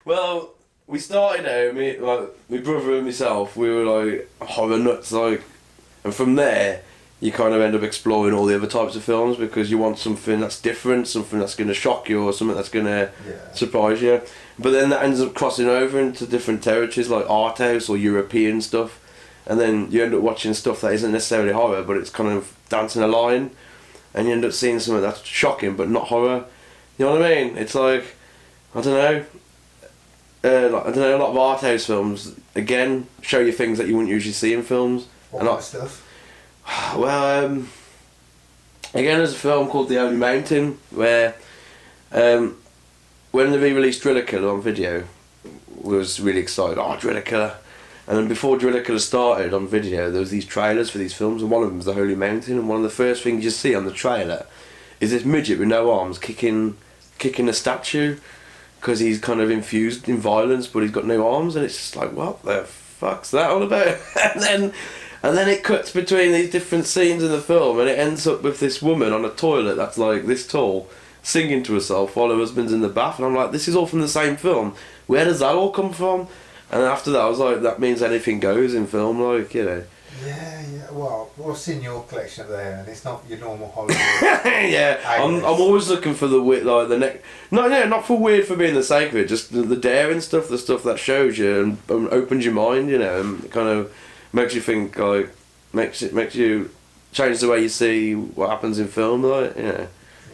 Well, we started out, my brother and myself, we were like horror nuts, like, and from there, you kind of end up exploring all the other types of films because you want something that's different, something that's going to shock you, or something that's going to surprise you. But then that ends up crossing over into different territories like art house or European stuff, and then you end up watching stuff that isn't necessarily horror, but it's kind of dancing a line, and you end up seeing something that's shocking but not horror. You know what I mean? It's like, I don't know. A lot of art house films again show you things that you wouldn't usually see in films. What kind of stuff? Well, again, there's a film called The Holy Mountain where, when they re-released Driller Killer on video, was really excited. Oh, Driller Killer! And then before Driller Killer started on video, there was these trailers for these films, and one of them was The Holy Mountain. And one of the first things you see on the trailer is this midget with no arms kicking a statue, because he's kind of infused in violence, but he's got no arms, and it's just like, what the fuck's that all about? and then it cuts between these different scenes in the film, and it ends up with this woman on a toilet that's like this tall, singing to herself while her husband's in the bath, and I'm like, this is all from the same film. Where does that all come from? And after that, I was like, that means anything goes in film, like, you know. Yeah. Well, what's in your collection there? And it's not your normal Hollywood. Yeah, I'm always looking for the weird, like the next. No, not for weird for being the sake of it. Just the daring stuff, the stuff that shows you and opens your mind, you know, and kind of makes you think, like, makes you change the way you see what happens in film, like, you know.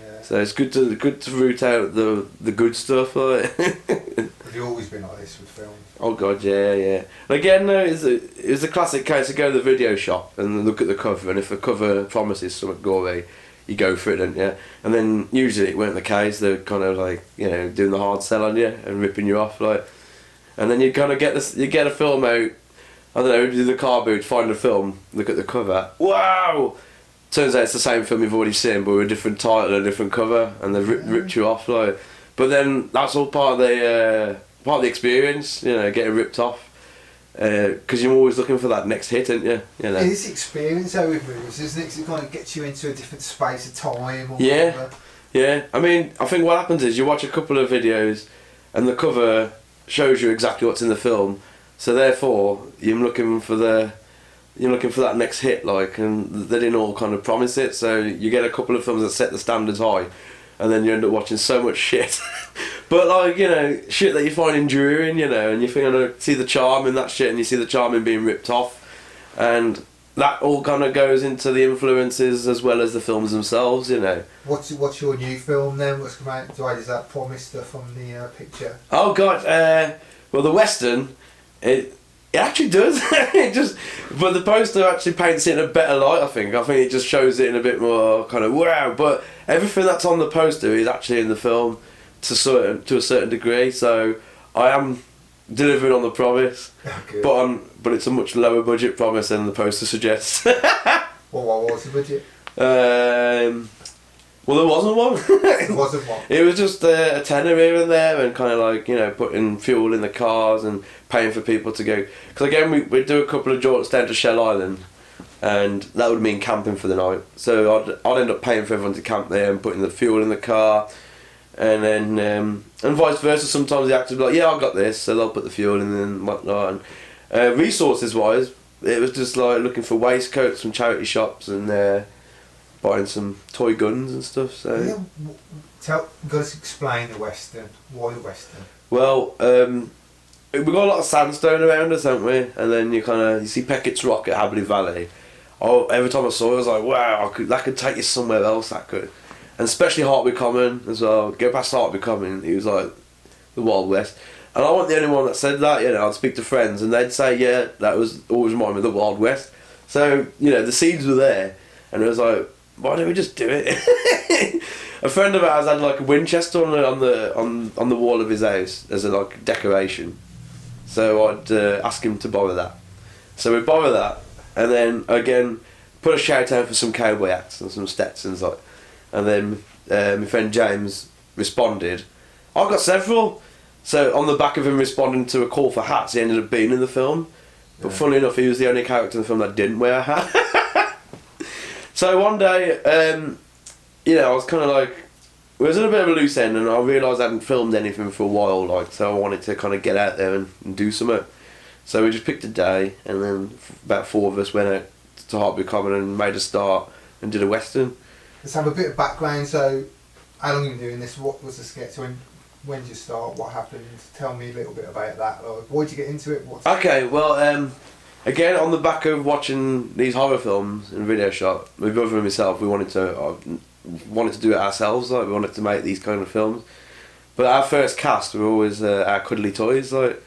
Yeah. So it's good to root out the good stuff, like. Have you always been like this with films? Oh god, yeah. And again, though, it's a classic case of go to the video shop and look at the cover, and if the cover promises something gory, you go for it, don't you? And then usually it weren't the case. They're kind of like, you know, doing the hard sell on you and ripping you off, like. And then you kind of get a film out. I don't know, do the car boot, find a film, look at the cover. Wow! Turns out it's the same film you've already seen, but with a different title and a different cover, and they've ripped you off, like. But then that's all part of the experience, you know, getting ripped off. Because you're always looking for that next hit, aren't you? You know. It is experience how it moves, isn't it? 'Cause it kind of gets you into a different space of time. Or yeah, whatever. yeah. I mean, I think what happens is you watch a couple of videos, and the cover shows you exactly what's in the film. So therefore, you're looking for that next hit, like, and they didn't all kind of promise it. So you get a couple of films that set the standards high, and then you end up watching so much shit. But, like, you know, shit that you find enduring, you know, and you think, I see the charm in that shit, and you see the charm in being ripped off, and that all kind of goes into the influences as well as the films themselves, you know. What's your new film then? What's come out? Is that promised stuff on the picture? Oh god, well, the Western, it actually does. But the poster actually paints it in a better light, I think. It just shows it in a bit more kind of wow, but everything that's on the poster is actually in the film to a certain degree, so I am delivering on the promise. Okay. But it's a much lower budget promise than the poster suggests. What was the budget? Well, there wasn't one. It wasn't one. It was just a tenner here and there, and kind of like, you know, putting fuel in the cars and paying for people to go. Because again, we do a couple of jaunts down to Shell Island, and that would mean camping for the night. So I'd end up paying for everyone to camp there and putting the fuel in the car, and then and vice versa. Sometimes the actors would be like, yeah, I got this, so they'll put the fuel in and whatnot. And resources wise, it was just like looking for waistcoats from charity shops and buying some toy guns and stuff. So yeah, got to explain the Western. Why the Western? Well, we've got a lot of sandstone around us, haven't we? And then you see Peckett's Rock at Habley Valley. Oh, every time I saw it, I was like, wow, that could take you somewhere else. That could, and especially Hartby Common as well. Go past Hartby Common, it was like the Wild West. And I wasn't the only one that said that. You know, I'd speak to friends and they'd say, yeah, that was always reminded me of the Wild West. So you know, the seeds were there, and it was like, why don't we just do it? A friend of ours had like a Winchester on the wall of his house as a like decoration. So I'd ask him to borrow that. So we'd borrow that, and then again put a shout out for some cowboy hats and some Stetsons, like. And then my friend James responded. I got several. So on the back of him responding to a call for hats, he ended up being in the film. But funnily enough, he was the only character in the film that didn't wear a hat. So one day, you know, I was kind of like, we was at a bit of a loose end, and I realised I hadn't filmed anything for a while, like, so I wanted to kind of get out there and do something. So we just picked a day, and then about 4 of us went out to Hartby Common and made a start and did a western. Let's have a bit of background. So, how long have you been doing this? What was the sketch? When did you start? What happened? Tell me a little bit about that. Like, why did you get into it? Okay, well, again, on the back of watching these horror films in video shop, my brother and myself, we wanted to do it ourselves. Like, we wanted to make these kind of films. But our first cast were always our cuddly toys, like,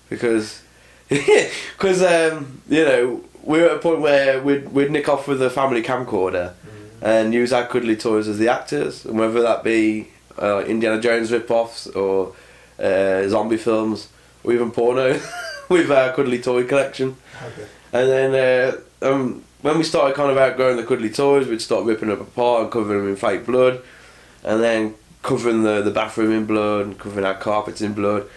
because you know, we were at a point where we'd nick off with a family camcorder and use our cuddly toys as the actors, and whether that be Indiana Jones rip-offs or zombie films or even porno with our cuddly toy collection. Okay. And then when we started kind of outgrowing the cuddly toys, we'd start ripping them apart and covering them in fake blood, and then covering the bathroom in blood and covering our carpets in blood.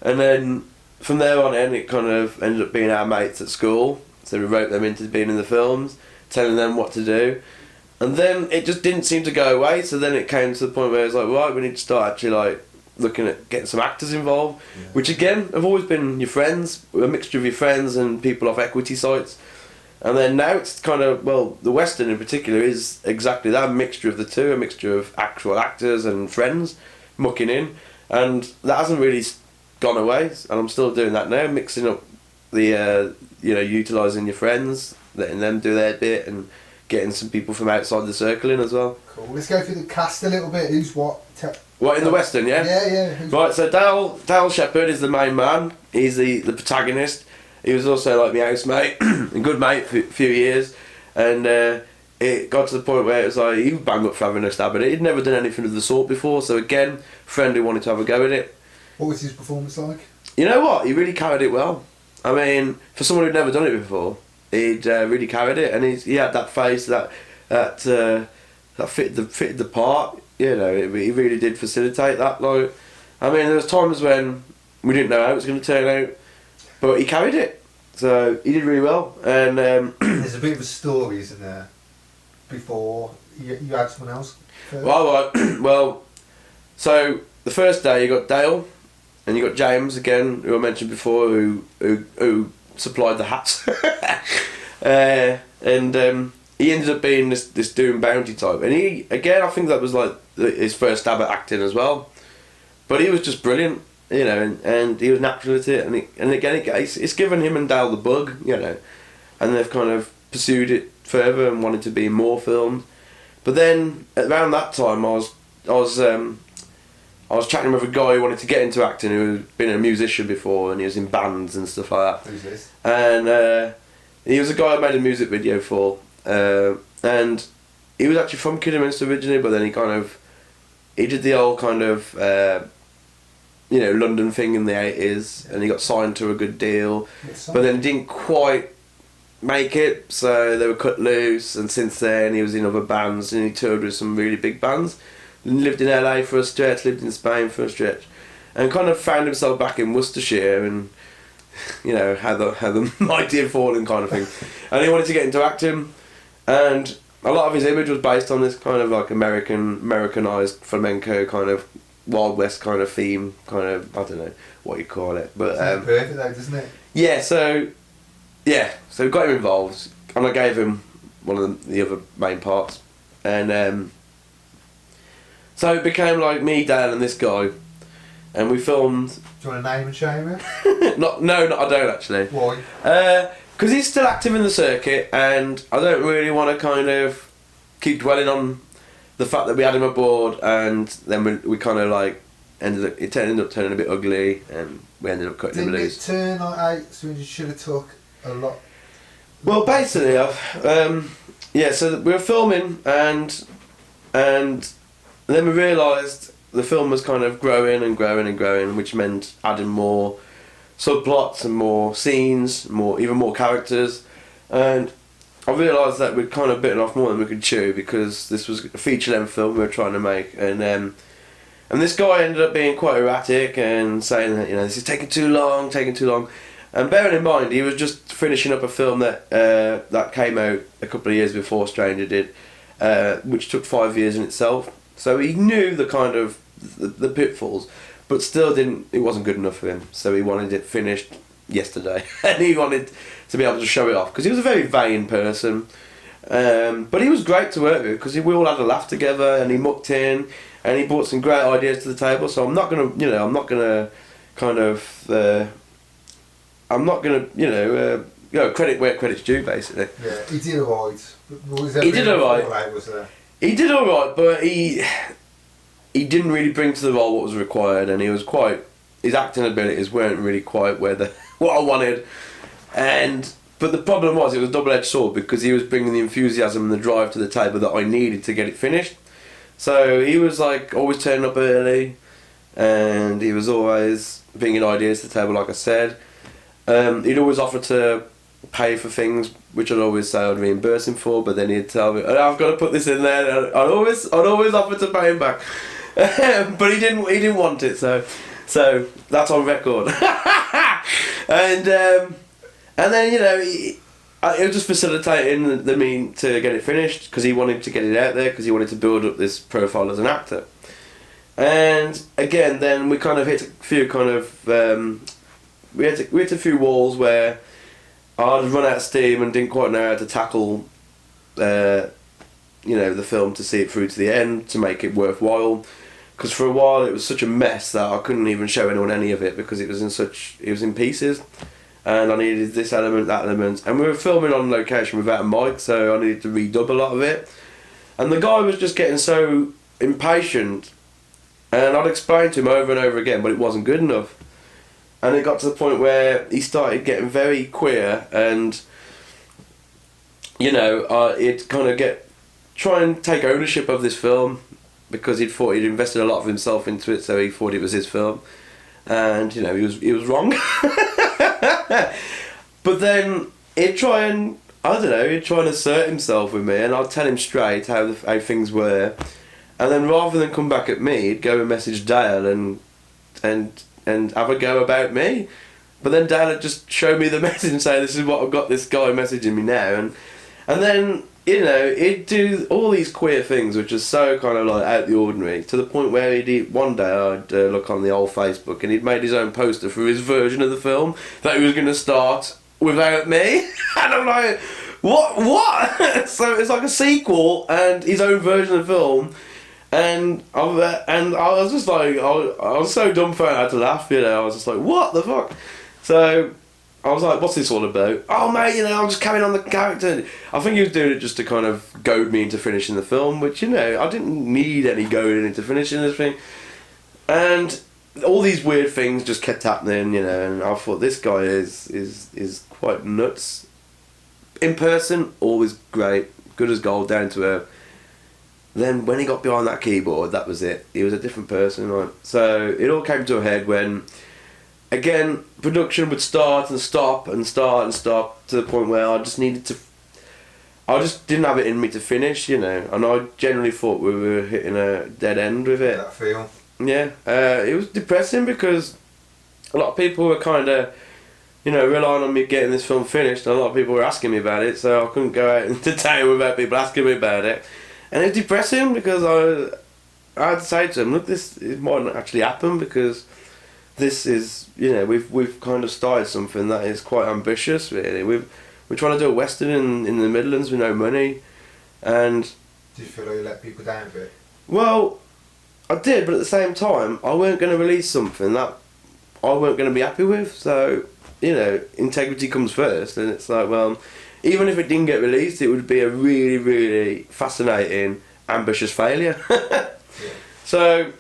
And then from there on in, it kind of ended up being our mates at school, so we wrote them into being in the films, telling them what to do. And then it just didn't seem to go away, so then it came to the point where it was like, right, we need to start actually like looking at getting some actors involved, which again have always been your friends, a mixture of your friends and people off equity sites. And then now it's kind of, well, the western in particular is exactly that, a mixture of the two, a mixture of actual actors and friends mucking in, and that hasn't really gone away, and I'm still doing that now, mixing up the utilising your friends, letting them do their bit, and getting some people from outside the circle in as well. Cool. Let's go through the cast a little bit. Who's what? What, in the western, yeah? Yeah. Right, so Dale Shepherd is the main man. He's the protagonist. He was also like my housemate, a good mate for a few years, and it got to the point where it was like, he was banged up for having a stab at it. He'd never done anything of the sort before, so again, friend who wanted to have a go at it. What was his performance like? You know what? He really carried it well. I mean, for someone who'd never done it before, he'd really carried it, and he had that face that fitted the part. You know, he really did facilitate that. Like, I mean, there was times when we didn't know how it was going to turn out, but he carried it. So he did really well. And there's a bit of a story, isn't there? Before you had someone else. Well, so the first day you got Dale, and you got James again, who I mentioned before, who supplied the hats, and he ended up being this doom bounty type, and he again, I think that was like his first stab at acting as well, but he was just brilliant, you know, and he was natural at it, and again it's given him and Dale the bug, you know, and they've kind of pursued it further and wanted to be in more films. But then around that time I was chatting with a guy who wanted to get into acting, who had been a musician before, and he was in bands and stuff like that. Who's this? And he was a guy I made a music video for, and he was actually from Kidderminster originally, but then he did the old kind of London thing in the 80s, and he got signed to a good deal, but then didn't quite make it, so they were cut loose, and since then he was in other bands, and he toured with some really big bands, and lived in LA for a stretch, lived in Spain for a stretch, and kind of found himself back in Worcestershire, and you know, had the mighty have fallen kind of thing, and he wanted to get into acting, and a lot of his image was based on this kind of like Americanized flamenco kind of Wild West kind of theme, kind of, I don't know what you call it, but perfect though, doesn't it? So we got him involved, and I gave him one of the other main parts, and so it became like me, Dale, and this guy, and we filmed. Do you want to name and shame him? I don't actually. Why? Because he's still active in the circuit, and I don't really want to kind of keep dwelling on the fact that we had him aboard, and then we kind of like ended up turning a bit ugly, and we ended up cutting him loose. Didn't it turn like 8, so we should have took a lot? Well, basically, so we were filming, and then we realised the film was kind of growing and growing and growing, which meant adding more subplots and more scenes, even more characters, and I realised that we'd kind of bitten off more than we could chew, because this was a feature-length film we were trying to make, and this guy ended up being quite erratic and saying that, you know, this is taking too long, and bearing in mind he was just finishing up a film that came out a couple of years before Stranger did, which took 5 years in itself. So he knew the kind of the pitfalls, but still it wasn't good enough for him. So he wanted it finished yesterday, and he wanted to be able to show it off because he was a very vain person. But he was great to work with because we all had a laugh together, and he mucked in, and he brought some great ideas to the table. So I'm not gonna credit where credit's due, basically. Yeah, he did alright. He did alright. He did alright, but he didn't really bring to the role what was required, and his acting abilities weren't really quite what I wanted. But the problem was, it was a double-edged sword because he was bringing the enthusiasm and the drive to the table that I needed to get it finished. So he was like always turning up early, and he was always bringing ideas to the table, like I said. He'd always offer to pay for things, which I'd always say I'd reimburse him for, but then he'd tell me, "I've got to put this in there." And I'd always offer to pay him back, but he didn't want it. So that's on record. And then it was just facilitating the mean to get it finished because he wanted to get it out there because he wanted to build up this profile as an actor. And again, then we kind of hit a few we hit a few walls where I'd run out of steam and didn't quite know how to tackle the film to see it through to the end to make it worthwhile. Because for a while it was such a mess that I couldn't even show anyone any of it because it was in pieces. And I needed this element, that element, and we were filming on location without a mic, so I needed to redub a lot of it. And the guy was just getting so impatient, and I'd explain to him over and over again, but it wasn't good enough. And it got to the point where he started getting very queer, and he'd kind of try and take ownership of this film because he thought he'd invested a lot of himself into it, so he thought it was his film, and he was wrong. But then he'd try and assert himself with me, and I'd tell him straight how things were, and then rather than come back at me, he'd go and message Dale and have a go about me. But then Dale would just show me the message and say, "This is what I've got this guy messaging me now," and then he'd do all these queer things which are so kind of like out the ordinary, to the point where one day I'd look on the old Facebook and he'd made his own poster for his version of the film that he was going to start without me. And I'm like, what? So it's like a sequel and his own version of the film, and I was just like, I was so dumbfounded I had to laugh. I was just like, what the fuck? So I was like, what's this all about? Oh mate, I'm just carrying on the character. I think he was doing it just to kind of goad me into finishing the film, which, I didn't need any goading into finishing this thing. And all these weird things just kept happening, and I thought, this guy is quite nuts. In person, always great, good as gold, down to earth. Then when he got behind that keyboard, that was it. He was a different person, right? So it all came to a head when, again, production would start and stop and start and stop to the point where I just didn't have it in me to finish, and I generally thought we were hitting a dead end with it. That feel? Yeah, it was depressing because a lot of people were kind of, relying on me getting this film finished, and a lot of people were asking me about it, so I couldn't go out into town without people asking me about it. And it was depressing because I had to say to them, look, it might not actually happen because this is, we've kind of started something that is quite ambitious, really. We're trying to do a Western in the Midlands with no money, and... Did you feel like you let people down a bit? Well, I did, but at the same time, I weren't going to release something that I weren't going to be happy with, so, integrity comes first, and it's like, well, even if it didn't get released, it would be a really, really fascinating, ambitious failure. Yeah. So...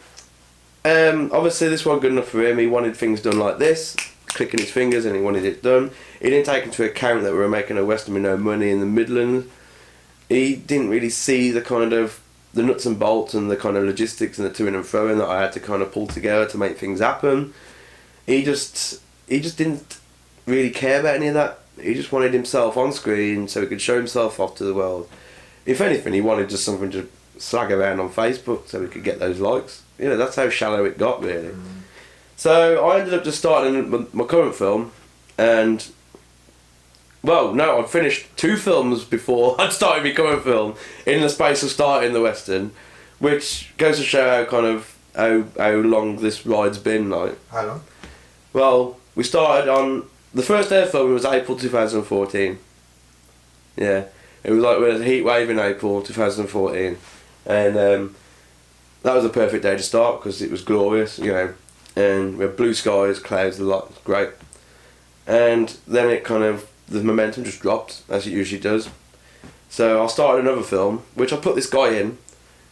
obviously this wasn't good enough for him. He wanted things done like this, clicking his fingers, and he wanted it done. He didn't take into account that we were making a Western with no money in the Midlands. He didn't really see the kind of the nuts and bolts and the kind of logistics and the to and fro that I had to kind of pull together to make things happen. He just didn't really care about any of that. He just wanted himself on screen so he could show himself off to the world. If anything, he wanted just something to slag around on Facebook so we could get those likes. That's how shallow it got, really. So I ended up just starting my current film, and I'd finished 2 films before I'd started my current film in the space of starting the Western, which goes to show how kind of how long this ride's been like. How long? Well, we started on the first day of filming was April 2014. Yeah, it was like we had a heat wave in April 2014, and that was a perfect day to start because it was glorious, you know, and we had blue skies, clouds, a lot, great. And then it kind of, the momentum just dropped, as it usually does. So I started another film, which I put this guy in,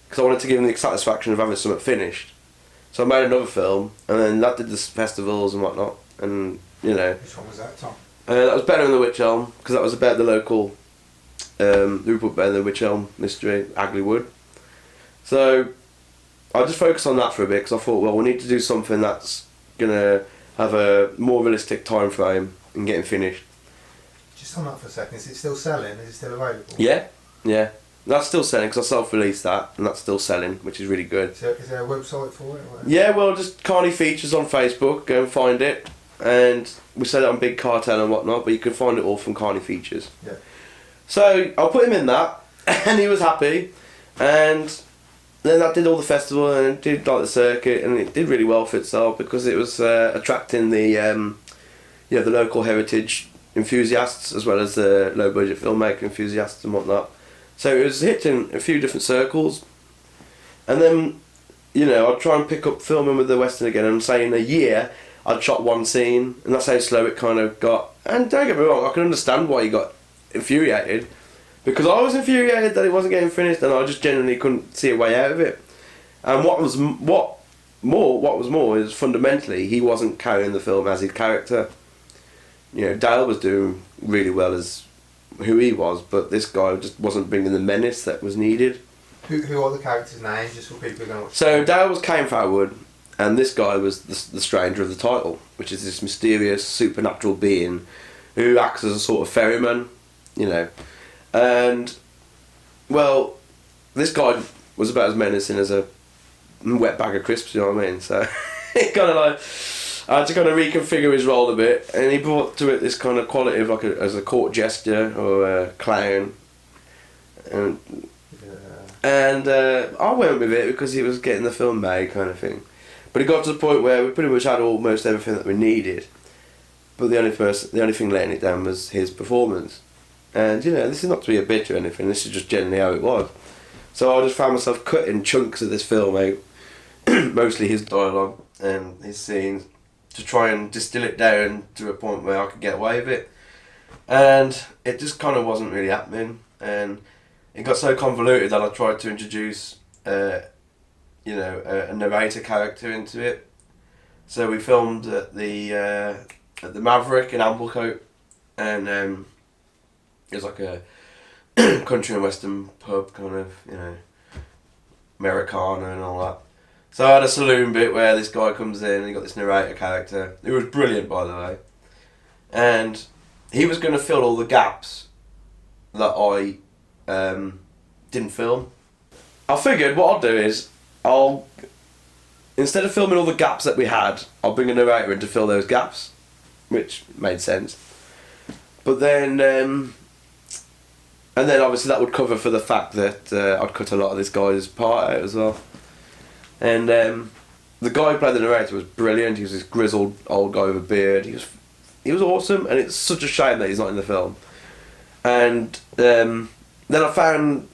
because I wanted to give him the satisfaction of having something finished. So I made another film, and then that did the festivals and whatnot, and, you know. Which one was that, Tom? That was Better Than the Witch Elm, because that was about the local, Rupert Better Than the Witch Elm mystery, Agley Wood. So I just focused on that for a bit, because I thought, well, we need to do something that's going to have a more realistic time frame and getting finished. Just on that for a second, is it still selling? Is it still available? Yeah. That's still selling because I self-released that, and that's still selling, which is really good. Is there a website for it? Or? Yeah, well, just Carney Features on Facebook, go and find it. And we sell it on Big Cartel and whatnot, but you can find it all from Carney Features. Yeah. So I put him in that, and he was happy, and then that did all the festival and it did like the circuit, and it did really well for itself because it was attracting the the local heritage enthusiasts as well as the low budget filmmaker enthusiasts and whatnot. So it was hitting a few different circles, and then I'd try and pick up filming with the Western again, and say in a year I'd shot one scene, and that's how slow it kind of got. And don't get me wrong, I can understand why you got infuriated, because I was infuriated that it wasn't getting finished, and I just genuinely couldn't see a way out of it. And what was more is fundamentally he wasn't carrying the film as his character. Dale was doing really well as who he was, but this guy just wasn't bringing the menace that was needed. Who are the characters' names, just for people who don't watch? So Dale was Cain Farwood, and this guy was the stranger of the title, which is this mysterious supernatural being who acts as a sort of ferryman, and well, this guy was about as menacing as a wet bag of crisps, you know what I mean? So it kind of like, I had to kind of reconfigure his role a bit, and he brought to it this kind of quality of as a court jester or a clown, and I went with it because he was getting the film made, kind of thing. But it got to the point where we pretty much had almost everything that we needed, but the only thing letting it down was his performance. And this is not to be a bitch or anything. This is just generally how it was. So I just found myself cutting chunks of this film out, mostly his dialogue and his scenes, to try and distill it down to a point where I could get away with it. And it just kind of wasn't really happening. And it got so convoluted that I tried to introduce, a narrator character into it. So we filmed at the Maverick in Amblecote, and it was like a country and western pub, kind of, Americana and all that. So I had a saloon bit where this guy comes in and he got this narrator character. It was brilliant, by the way. And he was going to fill all the gaps that I didn't film. I figured what I'll do is, instead of filming all the gaps that we had, I'll bring a narrator in to fill those gaps, which made sense. But then, and then obviously that would cover for the fact that I'd cut a lot of this guy's part out as well. And the guy who played the narrator was brilliant. He was this grizzled old guy with a beard. He was awesome, and it's such a shame that he's not in the film. And then I found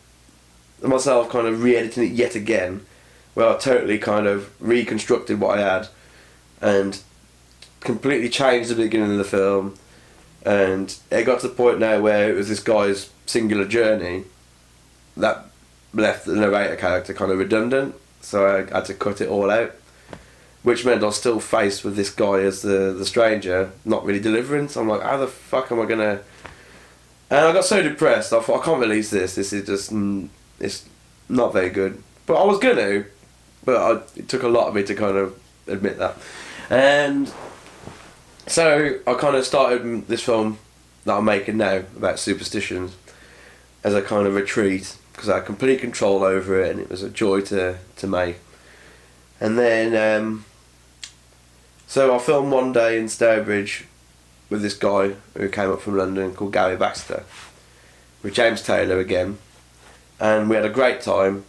myself kind of re-editing it yet again, where I totally kind of reconstructed what I had and completely changed the beginning of the film. And it got to the point now where it was this guy's singular journey that left the narrator character kind of redundant, so I had to cut it all out, which meant I was still faced with this guy as the stranger not really delivering. So I'm like, how the fuck am I gonna... And I got so depressed, I thought, I can't release this is just, it's not very good. But I was gonna, but it took a lot of me to kind of admit that. And so I kind of started this film that I'm making now about superstitions as a kind of retreat, because I had complete control over it and it was a joy to make. And then so I filmed one day in Stourbridge with this guy who came up from London called Gary Baxter, with James Taylor again, and we had a great time.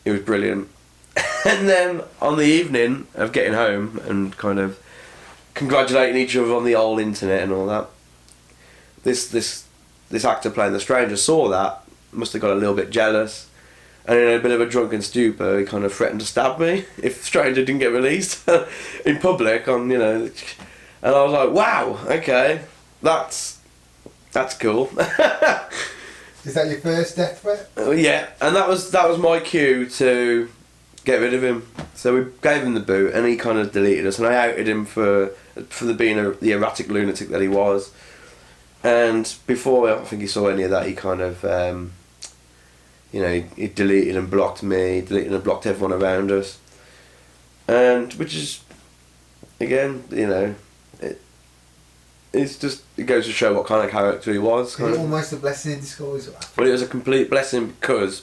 It was brilliant. And then on the evening of getting home and kind of congratulating each other on the old internet and all that, this actor playing the stranger saw that, must have got a little bit jealous, and in a bit of a drunken stupor he kind of threatened to stab me if stranger didn't get released in public on, you know, and I was like, wow, okay, that's cool. Is that your first death threat? Yeah, and that was my cue to get rid of him. So we gave him the boot, and he kind of deleted us, and I outed him for being the erratic lunatic that he was. And before I think he saw any of that, he kind of, you know, he deleted and blocked me, deleted and blocked everyone around us, and which is, again, you know, it goes to show what kind of character he was. Is it almost a blessing in disguise? Well, it was a complete blessing because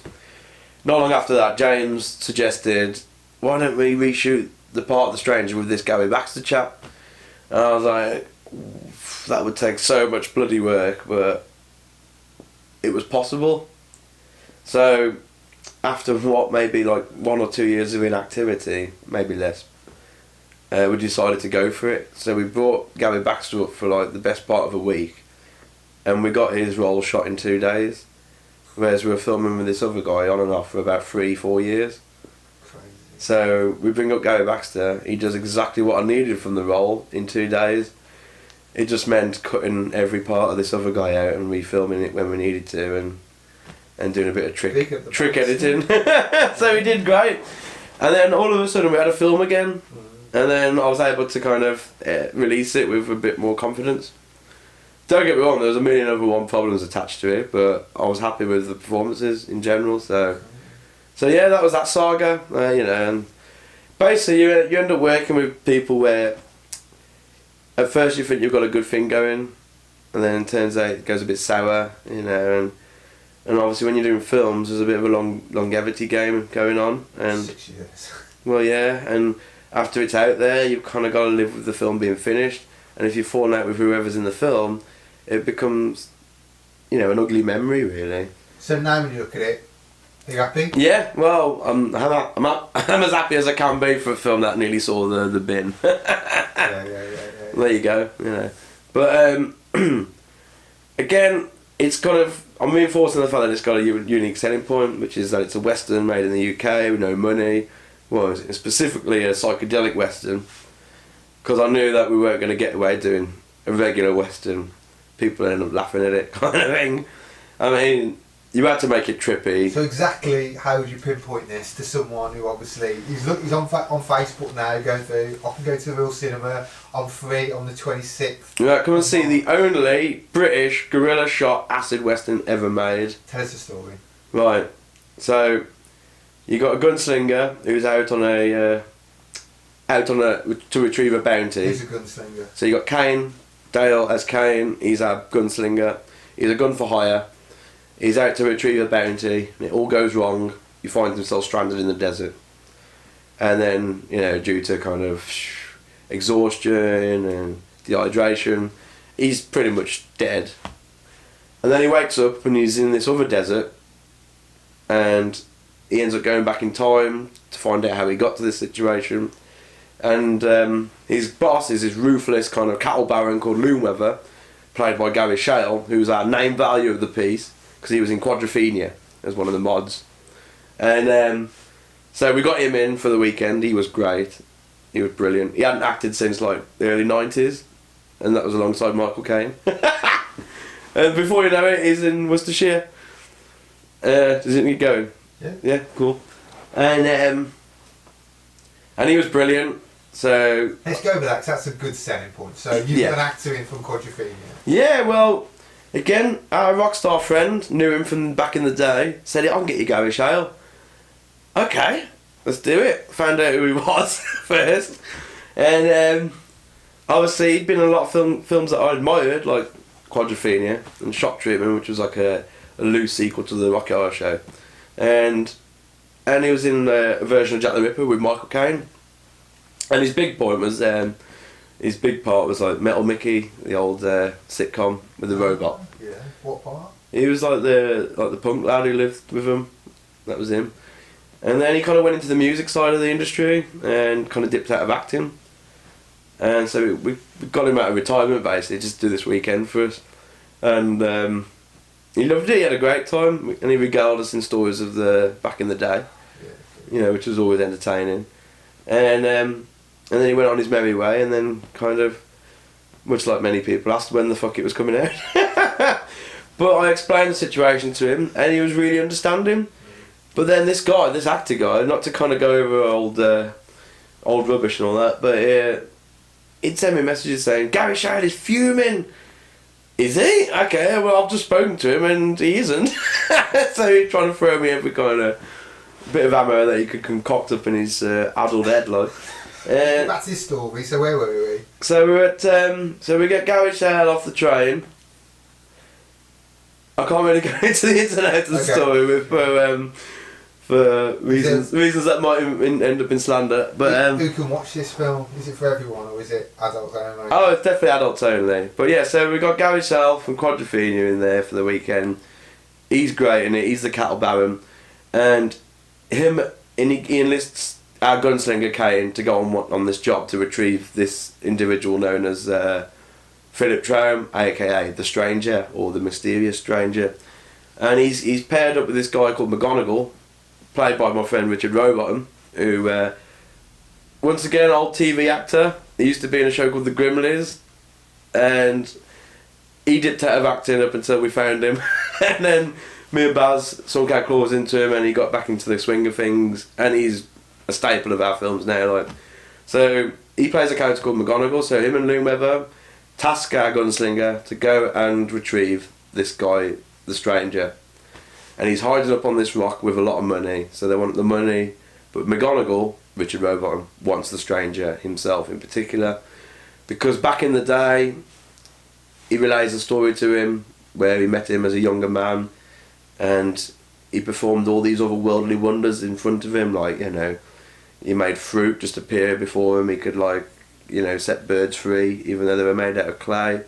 not long after that, James suggested, why don't we reshoot the part of the stranger with this Gary Baxter chap? And I was like, that would take so much bloody work, but it was possible. So after what maybe like 1 or 2 years of inactivity, maybe less, we decided to go for it. So we brought Gary Baxter up for like the best part of a week, and we got his role shot in 2 days, whereas we were filming with this other guy on and off for about 3-4 years. Crazy. So we bring up Gary Baxter, he does exactly what I needed from the role in 2 days. It just meant cutting every part of this other guy out and refilming it when we needed to, and doing a bit of trick editing. So he did great. And then all of a sudden we had a film again. And then I was able to kind of release it with a bit more confidence. Don't get me wrong, there was a million other problems attached to it, but I was happy with the performances in general. So yeah, that was that saga. You know, and basically you end up working with people where at first you think you've got a good thing going, and then it turns out it goes a bit sour. You know, and obviously when you're doing films, there's a bit of a longevity game going on. And 6 years. Well, yeah, and after it's out there, you've kind of got to live with the film being finished, and if you've fallen out with whoever's in the film, it becomes, you know, an ugly memory, really. So now when you look at it, are you happy? Yeah, well, I'm as happy as I can be for a film that nearly saw the bin. Yeah. There you go, you know. But again, it's kind of, I'm reinforcing the fact that it's got a unique selling point, which is that it's a Western made in the UK with no money. Well, it's specifically a psychedelic Western, because I knew that we weren't going to get away doing a regular Western. People end up laughing at it, kind of thing. I mean, you had to make it trippy. So exactly how would you pinpoint this to someone who obviously he's on Facebook now going through, I can go to the real cinema, I'm free on the 26th. Yeah, come and see the only British guerrilla shot acid Western ever made. Tell us the story. Right, so you got a gunslinger who's out to retrieve a bounty. Who's a gunslinger? So you got Kane, Dale as Kane, he's a gunslinger, he's a gun for hire, he's out to retrieve a bounty, and it all goes wrong, he finds himself stranded in the desert. And then, you know, due to kind of exhaustion and dehydration, he's pretty much dead. And then he wakes up and he's in this other desert, and he ends up going back in time to find out how he got to this situation. And his boss is this ruthless kind of cattle baron called Loomweather, played by Gary Shale, who's our name value of the piece, because he was in Quadrophenia as one of the mods. And so we got him in for the weekend. He was great. He was brilliant. He hadn't acted since like the early 90s, and that was alongside Michael Caine. And before you know it, he's in Worcestershire. Isn't he going? Yeah. Yeah, cool. And he was brilliant. So let's go with that, 'cause that's a good selling point. So you've got an actor in from Quadrophenia. Yeah, well, again, our rockstar friend knew him from back in the day. Said, "I can get you Gary Shale." Okay, let's do it. Found out who he was first, and obviously he'd been in a lot of films that I admired, like Quadrophenia and Shock Treatment, which was like a loose sequel to the Rocky Horror Show, and he was in a version of Jack the Ripper with Michael Caine. And his big point was, his big part was like Metal Mickey, the old sitcom with the robot. Yeah. What part? He was like the punk lad who lived with him. That was him. And then he kind of went into the music side of the industry and kind of dipped out of acting. And so we got him out of retirement basically, just to do this weekend for us. And he loved it, he had a great time, and he regaled us in stories of the back in the day, you know, which was always entertaining. And then he went on his merry way, and then kind of, much like many people, asked when the fuck it was coming out. But I explained the situation to him, and he was really understanding. But then this actor guy, not to kind of go over old rubbish and all that, but he'd send me messages saying, Gary Shade is fuming. Is he? Okay, well I've just spoken to him and he isn't. So he's trying to throw me every kind of bit of ammo that he could concoct up in his addled head, like. That's his story. So where were we? So we're at so we get Gary Shade off the train. I can't really go into the internet of the story for reasons that might end up in slander. But who can watch this film? Is it for everyone or is it adults only? Oh, it's definitely adults only. But yeah, so we got Gary Self from Quadrophenia in there for the weekend. He's great in it. He's the cattle baron, and he enlists our gunslinger Kane to go on this job to retrieve this individual known as Philip Traum, aka the Stranger or the Mysterious Stranger, and he's paired up with this guy called McGonagall, played by my friend Richard Rowbottom, who once again old TV actor. He used to be in a show called The Grimleys, and he dipped out of acting up until we found him. And then me and Baz sunk our claws into him, and he got back into the swing of things, and he's a staple of our films now. Like, so he plays a character called McGonagall. So him and Lou Weber task our gunslinger to go and retrieve this guy, the Stranger, and he's hiding up on this rock with a lot of money. So they want the money, but McGonagall, Richard Rowbottom, wants the Stranger himself in particular, because back in the day, he relays a story to him where he met him as a younger man, and he performed all these otherworldly wonders in front of him, like, you know, he made fruit just appear before him. He could, like, you know, set birds free even though they were made out of clay.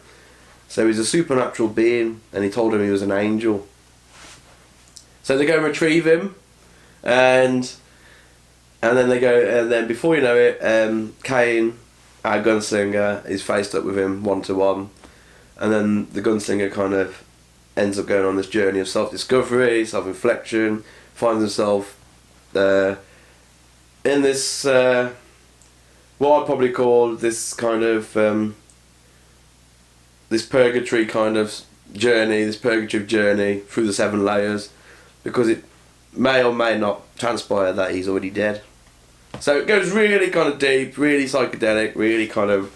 So he's a supernatural being, and he told him he was an angel. So they go and retrieve him, and then they go, and then before you know it, Kane, our gunslinger, is faced up with him 1-to-1, and then the gunslinger kind of ends up going on this journey of self-discovery, self-reflection, finds himself in this what I'd probably call this kind of this purgatory kind of journey, this purgative journey through the 7 layers, because it may or may not transpire that he's already dead. So it goes really kind of deep, really psychedelic, really kind of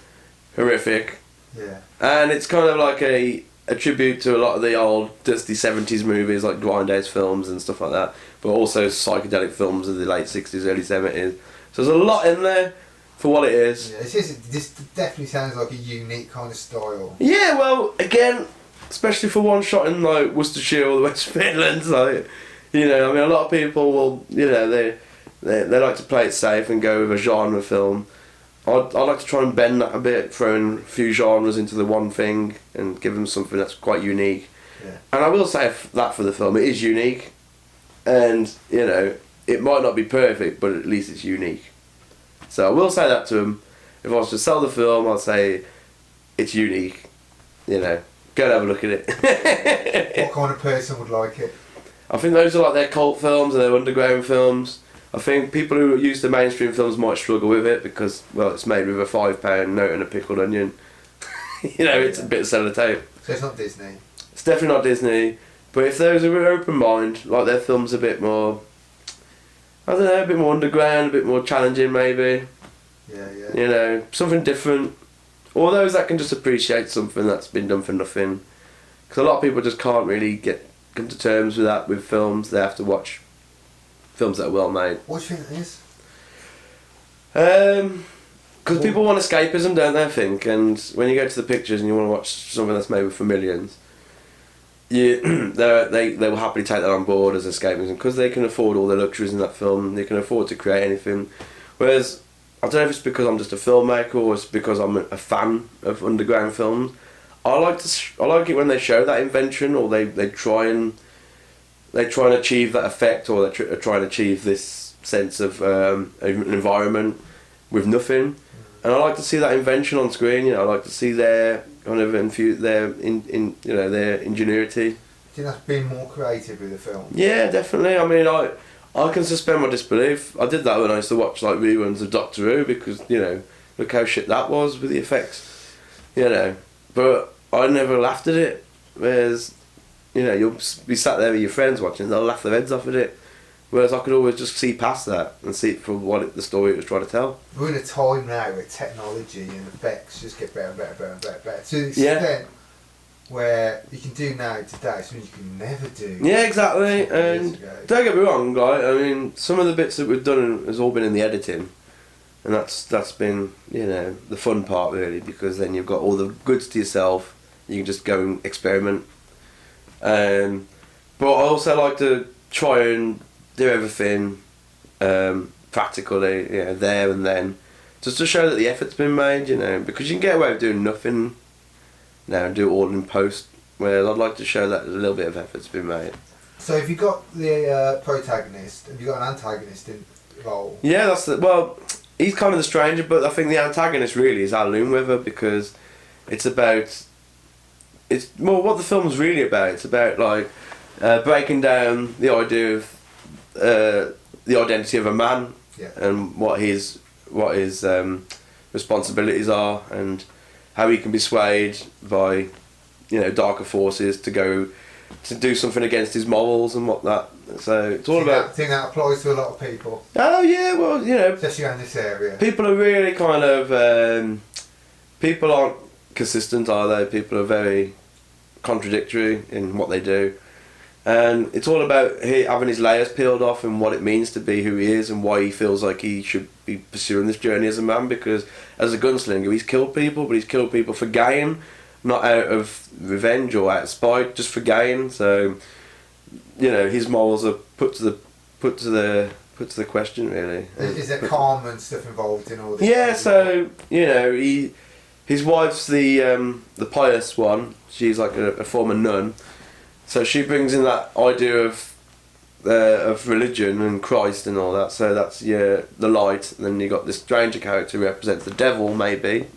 horrific. Yeah. And it's kind of like a tribute to a lot of the old dusty 70s movies like Grindhouse films and stuff like that, but also psychedelic films of the late 60s, early 70s. So there's a lot in there for what it is. Yeah, this definitely sounds like a unique kind of style. Yeah, well, again, especially for one shot in like Worcestershire or the West Midlands, like, you know, I mean, a lot of people will, you know, they like to play it safe and go with a genre film. I'd like to try and bend that a bit, throwing a few genres into the one thing and give them something that's quite unique. Yeah. And I will say that for the film, it is unique, and, you know, it might not be perfect, but at least it's unique. So I will say that to them. If I was to sell the film, I'd say it's unique. You know, go and have a look at it. What kind of person would like it? I think those are like their cult films and their underground films. I think people who are used to mainstream films might struggle with it because, well, it's made with a £5 note and a pickled onion. You know, it's a bit of sellotape. So it's not Disney? It's definitely not Disney. But if those are an open mind, like their film's a bit more, I don't know, a bit more underground, a bit more challenging maybe. Yeah. You know, something different. Or those that can just appreciate something that's been done for nothing. Because a lot of people just can't really come to terms with that with films. They have to watch films that are well made. What do you think it is? Because people want escapism, don't they, I think? And when you go to the pictures and you want to watch something that's made for millions, they will happily take that on board as escapism because they can afford all the luxuries in that film. They can afford to create anything. Whereas, I don't know if it's because I'm just a filmmaker or it's because I'm a fan of underground films. I like it when they show that invention, or they try and achieve that effect, or they try and achieve this sense of an environment with nothing. And I like to see that invention on screen. You know, I like to see their kind of their ingenuity. Do you think that's being more creative with the film? Yeah, definitely. I mean, I can suspend my disbelief. I did that when I used to watch like reruns of Doctor Who because, you know, look how shit that was with the effects. You know, but I never laughed at it. Whereas, you know, you'll be sat there with your friends watching, they'll laugh their heads off at it. Whereas I could always just see past that and see it for the story it was trying to tell. We're in a time now where technology and effects just get better and better and better and better, better. To the extent where you can do now today something you can never do. Yeah, exactly. And don't get me wrong, like, I mean, some of the bits that we've done has all been in the editing. And that's been, you know, the fun part really, because then you've got all the goods to yourself. You can just go and experiment. But I also like to try and do everything practically, you know, there and then, just to show that the effort's been made, you know, because you can get away with doing nothing now and do it all in post. Whereas I'd like to show that a little bit of effort's been made. So have you got the protagonist? Have you got an antagonist in role? Yeah, he's kind of the stranger, but I think the antagonist really is Al Loomweather, because it's more what the film's really about. It's about like breaking down the idea of the identity of a man, and what his responsibilities are, and how he can be swayed by, you know, darker forces to go to do something against his morals and whatnot. So it's all about. I think that applies to a lot of people. Oh yeah, well, you know, especially around this area. People are really kind of people aren't consistent, are they? People are very contradictory in what they do. And it's all about having his layers peeled off and what it means to be who he is and why he feels like he should be pursuing this journey as a man, because as a gunslinger he's killed people, but he's killed people for gain, not out of revenge or out of spite, just for gain. So, you know, his morals are put to the question really. Is there calm and stuff involved in all this? Yeah, so, you know, his wife's the pious one. She's like a former nun. So she brings in that idea of religion and Christ and all that. So that's the light. And then you got this stranger character who represents the devil, maybe.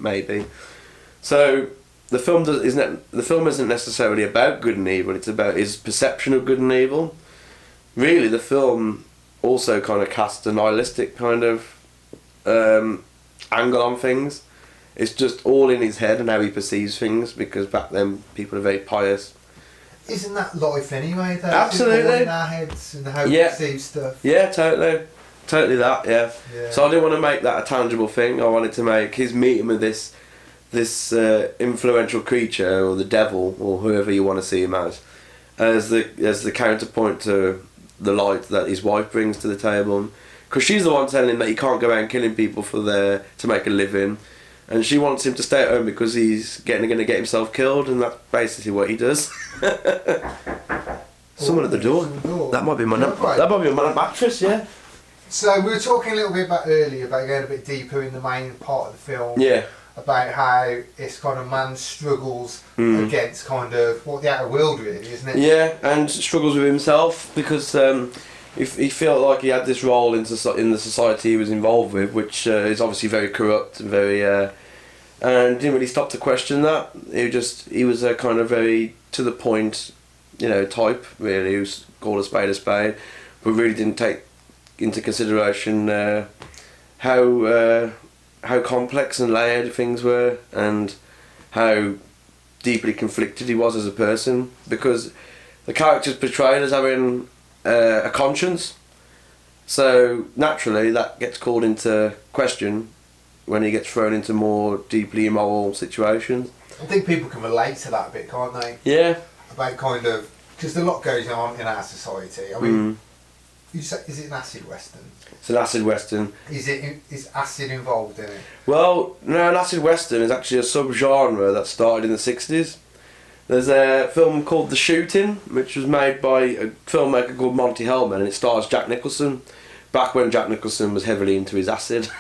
So the film isn't necessarily about good and evil. It's about his perception of good and evil. Really, the film also kind of casts a nihilistic kind of angle on things. It's just all in his head and how he perceives things, because back then people are very pious. Isn't that life anyway, though? Absolutely. In our heads and how we perceive stuff. Yeah, totally that. Yeah. So I didn't want to make that a tangible thing. I wanted to make his meeting with this influential creature, or the devil, or whoever you want to see him as the counterpoint to the light that his wife brings to the table, because she's the one telling him that he can't go around killing people to make a living. And she wants him to stay at home because he's going to get himself killed, and that's basically what he does. Someone at the door. That might be my mattress, yeah. So we were talking a little bit earlier about going a bit deeper in the main part of the film. Yeah. About how it's kind of man struggles against kind of what the outer world really, isn't it? Yeah, and struggles with himself, because he felt like he had this role in the society he was involved with, which is obviously very corrupt and very, and didn't really stop to question that. He was a kind of very to the point, you know, type really, who's called a spade, but really didn't take into consideration how complex and layered things were, and how deeply conflicted he was as a person, because the character's portrayed as having a conscience, so naturally that gets called into question when he gets thrown into more deeply immoral situations. I think people can relate to that a bit, can't they? Yeah. About kind of, because a lot goes on in our society. I mean, is it an acid western? It's an acid western. Is acid involved in it? Well, no, an acid western is actually a sub-genre that started in the 60s. There's a film called The Shooting, which was made by a filmmaker called Monty Hellman, and it stars Jack Nicholson, back when Jack Nicholson was heavily into his acid.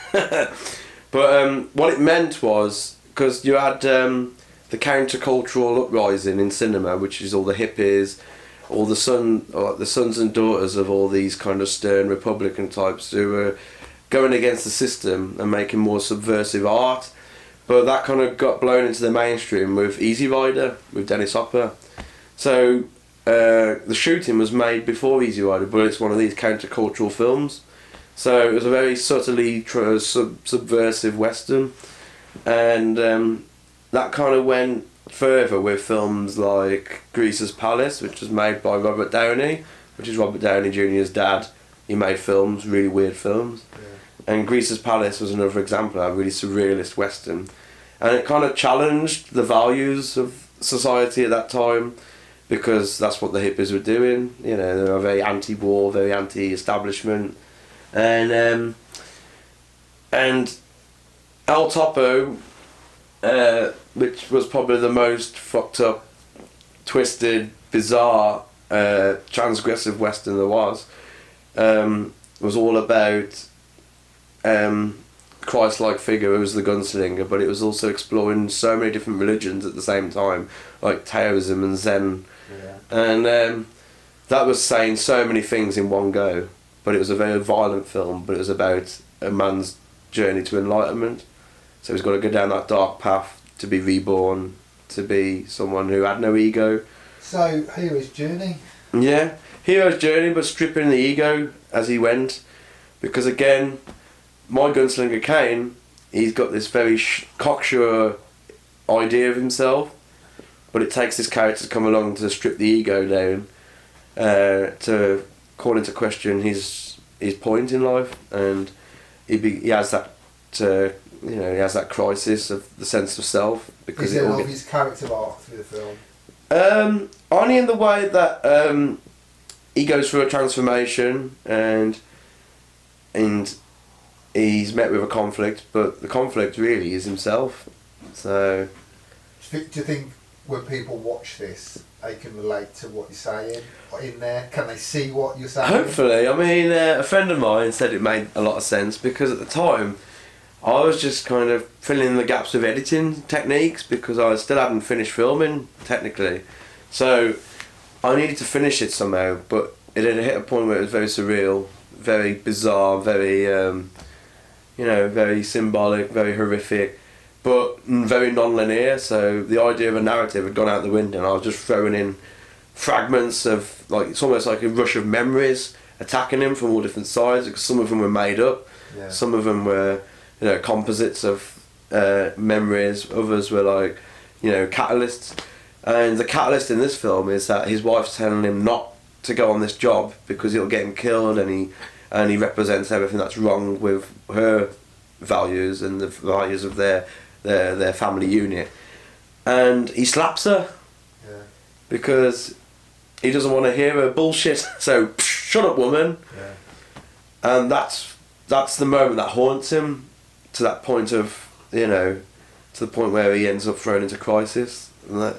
But what it meant was, because you had the countercultural uprising in cinema, which is all the hippies all the sons and daughters of all these kind of stern Republican types who were going against the system and making more subversive art. But that kind of got blown into the mainstream with Easy Rider, with Dennis Hopper. So the shooting was made before Easy Rider, but it's one of these countercultural films. So it was a very subtly subversive Western. And that kind of went further with films like Greaser's Palace, which was made by Robert Downey, which is Robert Downey Jr.'s dad. He made films, really weird films. Yeah. And Greaser's Palace was another example of a really surrealist Western. And it kind of challenged the values of society at that time, because that's what the hippies were doing. You know, they were very anti-war, very anti-establishment. And El Topo, which was probably the most fucked up, twisted, bizarre, transgressive Western there was all about Christ-like figure who was the gunslinger, but it was also exploring so many different religions at the same time, like Taoism and Zen. Yeah. And that was saying so many things in one go, but it was a very violent film, but it was about a man's journey to enlightenment. So he's got to go down that dark path to be reborn, to be someone who had no ego. So, hero's journey? Yeah, hero's journey, but stripping the ego as he went. Because again, my gunslinger Kane, he's got this very cocksure idea of himself, but it takes this character to come along to strip the ego down, to call into question his point in life, and he has that he has that crisis of the sense of self. Because is there of his character arc through the film? Only in the way that he goes through a transformation and he's met with a conflict, but the conflict really is himself. So, do you think when people watch this, they can relate to what you're saying in there? Can they see what you're saying? Hopefully. I mean, a friend of mine said it made a lot of sense, because at the time I was just kind of filling in the gaps with editing techniques, because I still hadn't finished filming technically. So I needed to finish it somehow, but it had hit a point where it was very surreal, very bizarre, very very symbolic, very horrific, but very non-linear. So the idea of a narrative had gone out the window, and I was just throwing in fragments of, like, it's almost like a rush of memories attacking him from all different sides, because some of them were made up, some of them were composites of memories, others were like catalysts. And the catalyst in this film is that his wife's telling him not to go on this job because it'll get him killed, and he represents everything that's wrong with her values and the values of their family unit. And he slaps her because he doesn't want to hear her bullshit. So, shut up, woman. Yeah. And that's the moment that haunts him, to that point of, to the point where he ends up thrown into crisis. And that,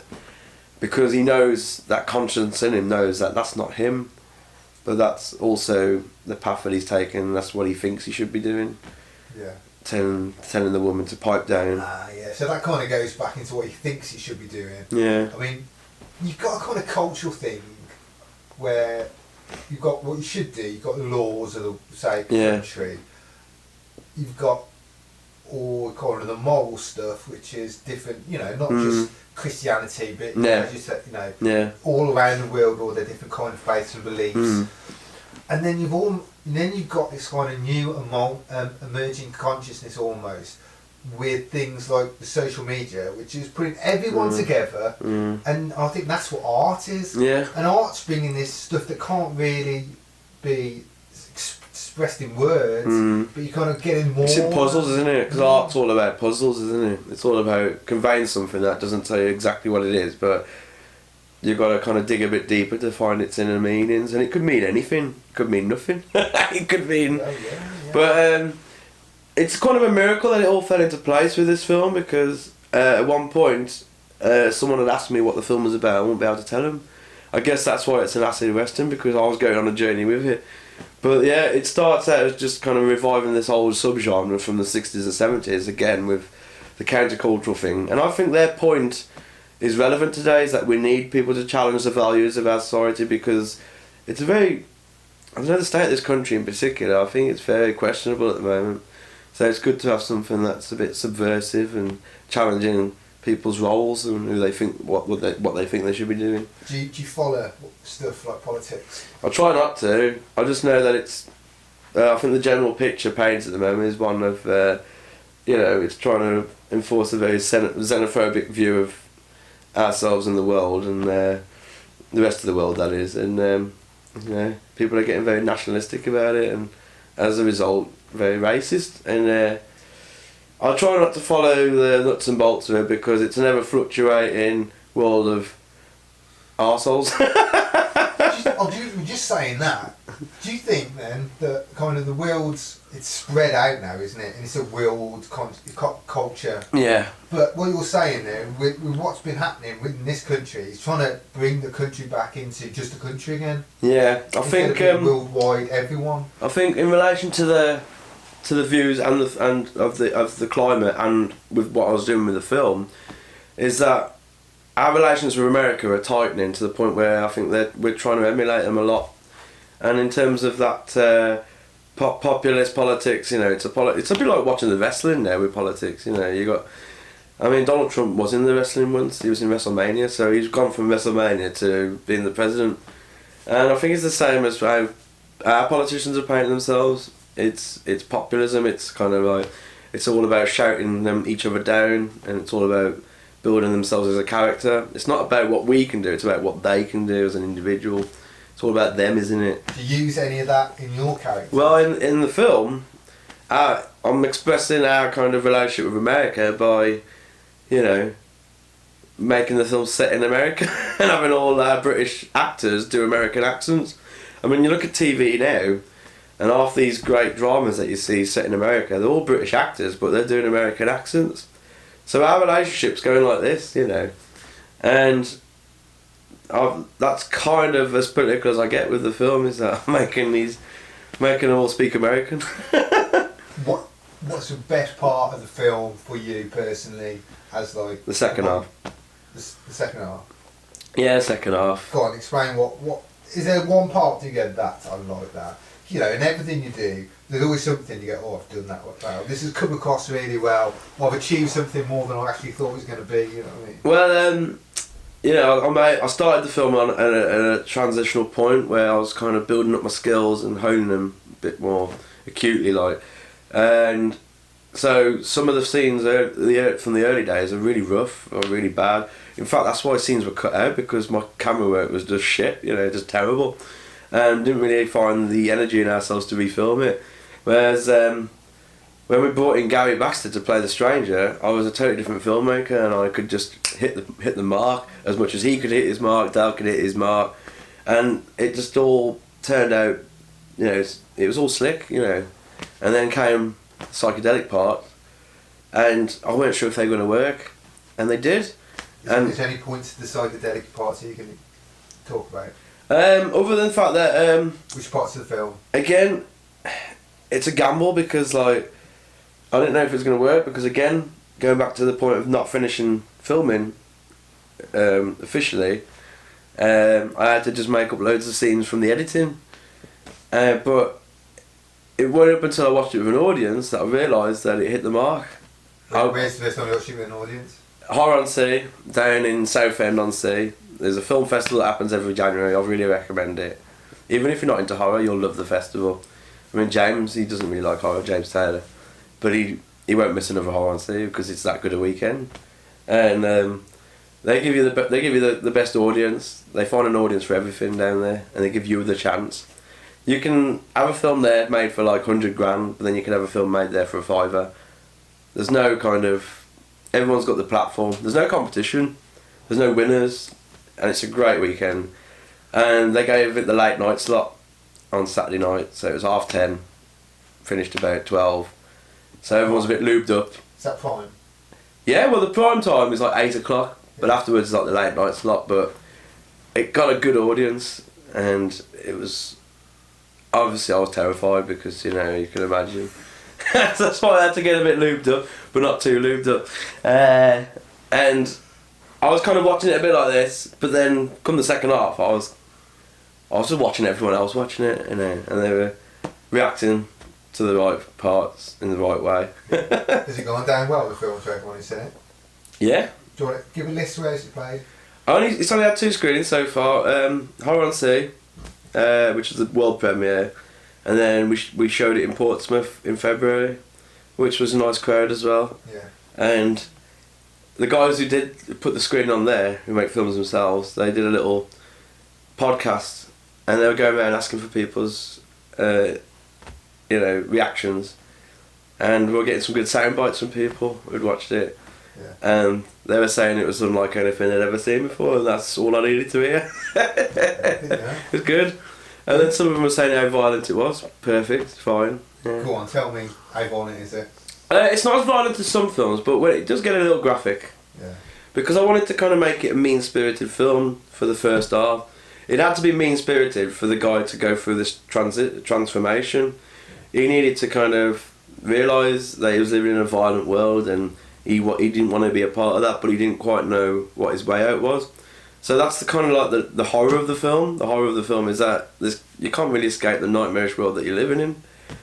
because he knows, that conscience in him knows that that's not him, but that's also the path that he's taken. That's what he thinks he should be doing. Yeah. Telling the woman to pipe down. Yeah. So that kind of goes back into what he thinks he should be doing. Yeah. I mean, you've got a kind of cultural thing where you've got what you should do. You've got the laws of the country. You've got all kind of the moral stuff, which is different. Not just Christianity, but as you said, all around the world, all the different kind of faiths and beliefs. And then you've got this kind of new emerging consciousness almost, with things like the social media, which is putting everyone together. And I think that's what art is. Yeah. And art's bringing this stuff that can't really be expressed in words, but you kind of getting more. It's in puzzles, isn't it? Because art's all about puzzles, isn't it? It's all about conveying something that doesn't tell you exactly what it is, but you've got to kind of dig a bit deeper to find its inner meanings, and it could mean anything. It could mean nothing. It could mean... But it's kind of a miracle that it all fell into place with this film, because at one point someone had asked me what the film was about. I wouldn't be able to tell them. I guess that's why it's an acid western, because I was going on a journey with it. But yeah, it starts out as just kind of reviving this old subgenre from the 60s and 70s, again, with the countercultural thing. And I think their point is relevant today is that we need people to challenge the values of our society, because it's a very, I don't know, the state of this country in particular, I think it's very questionable at the moment. So it's good to have something that's a bit subversive and challenging people's roles and who they think what they think they should be doing. Do you follow stuff like politics? I try not to. I just know that it's. I think the general picture painted at the moment is one of, it's trying to enforce a very xenophobic view of ourselves and the world and the rest of the world, that is, and people are getting very nationalistic about it, and as a result very racist, and I try not to follow the nuts and bolts of it, because it's an ever fluctuating world of arseholes. Just saying that, do you think then that kind of the world's, it's spread out now, isn't it, and it's a world culture? Yeah. But what you're saying there, with what's been happening within this country, is trying to bring the country back into just a country again. Yeah, I think worldwide, everyone. I think in relation to the views and of the climate, and with what I was doing with the film, is that our relations with America are tightening to the point where I think that we're trying to emulate them a lot. And in terms of that populist politics, it's a bit like watching the wrestling now with politics. Donald Trump was in the wrestling once. He was in WrestleMania, so he's gone from WrestleMania to being the president. And I think it's the same as how our politicians are painting themselves. It's populism. It's kind of like, it's all about shouting each other down, and it's all about building themselves as a character. It's not about what we can do, it's about what they can do as an individual. It's all about them, isn't it? Do you use any of that in your character? Well, in the film, I'm expressing our kind of relationship with America by, making the film set in America and having all our British actors do American accents. I mean, you look at TV now, and half these great dramas that you see set in America, they're all British actors, but they're doing American accents. So our relationship's going like this, and that's kind of as political as I get with the film, is that I'm making them all speak American. What's the best part of the film for you personally, as like the second half? The second half. Yeah, second half. Go on, explain what is there one part you get that I like that? In everything you do, there's always something you go, oh, I've done that well. This has come across really well. I've achieved something more than I actually thought it was going to be. You know what I mean? Well, I started the film on a transitional point where I was kind of building up my skills and honing them a bit more acutely, and so some of the scenes from the early days are really rough or really bad. In fact, that's why scenes were cut out, because my camera work was just shit, just terrible. And didn't really find the energy in ourselves to refilm it. Whereas when we brought in Gary Baxter to play the stranger, I was a totally different filmmaker, and I could just hit the mark as much as he could hit his mark, Dal could hit his mark, and it just all turned out, it was all slick, and then came the psychedelic part, and I weren't sure if they were going to work, and they did. Is there any points to the psychedelic parts that you can talk about? Other than the fact that which parts of the film? Again, it's a gamble, because I didn't know if it was going to work, because again, going back to the point of not finishing filming officially, I had to just make up loads of scenes from the editing, but it wasn't up until I watched it with an audience that I realised that it hit the mark. Where's the first time you watched it with an audience? Horror-on-Sea, down in Southend-on-Sea. There's a film festival that happens every January. I really recommend it. Even if you're not into horror, you'll love the festival. I mean, James, he doesn't really like horror, James Taylor, but he won't miss another Horror-on-Sea because it's that good a weekend. And they give you the best audience. They find an audience for everything down there, and they give you the chance. You can have a film there made for like $100,000, but then you can have a film made there for a $5. There's no kind of, everyone's got the platform. There's no competition. There's no winners. And it's a great weekend. And they gave it the late night slot on Saturday night, so it was 10:30, finished about 12. So everyone's a bit lubed up. Is that prime? Yeah, well the prime time is like 8 o'clock, but afterwards it's like the late night slot. But it got a good audience, and it was, obviously I was terrified because, you can imagine. That's why I had to get a bit lubed up, but not too lubed up. And I was kind of watching it a bit like this, but then come the second half, I was just watching everyone else watching it, you know, and they were reacting to the right parts in the right way. Has it gone down well, the film, to everyone who's seen it? Yeah. Do you want to give a list of where it's played? It's only had 2 screenings so far. Horror on Sea, which is the world premiere, and then we showed it in Portsmouth in February, which was a nice crowd as well. Yeah. And the guys who did put the screen on there, who make films themselves, they did a little podcast, and they were going around asking for people's, reactions, and we were getting some good sound bites from people who'd watched it. Yeah. And they were saying it was unlike anything they'd ever seen before, and that's all I needed to hear. Yeah. It was good. And then some of them were saying how violent it was. Perfect, fine. Yeah. Go on, tell me how violent is it? It's not as violent as some films, but it does get a little graphic. Yeah. Because I wanted to kind of make it a mean-spirited film for the first half. It had to be mean-spirited for the guy to go through this transformation. He needed to kind of realise that he was living in a violent world, and he didn't want to be a part of that, but he didn't quite know what his way out was. So that's the kind of like the horror of the film. The horror of the film is that you can't really escape the nightmarish world that you're living in,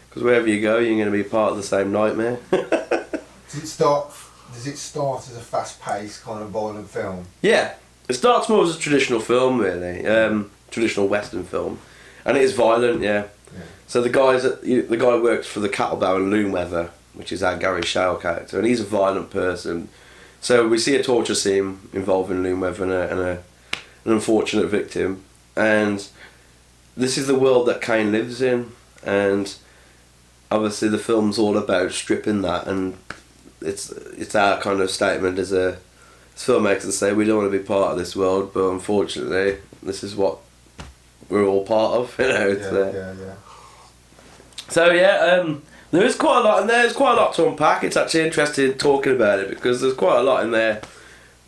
because wherever you go, you're going to be part of the same nightmare. Does it start as a fast-paced kind of violent film? Yeah, it starts more as a traditional film, really, traditional Western film, and it is violent. Yeah. So the guy works for the cattle baron Loomweather, which is our Gary Shale character, and he's a violent person. So we see a torture scene involving Loomweather and an unfortunate victim, and this is the world that Kane lives in, and obviously the film's all about stripping that, and it's our kind of statement as filmmakers to say we don't want to be part of this world, but unfortunately this is what we're all part of, you know. Yeah. So there is quite a lot, and there's quite a lot to unpack. It's actually interesting talking about it because there's quite a lot in there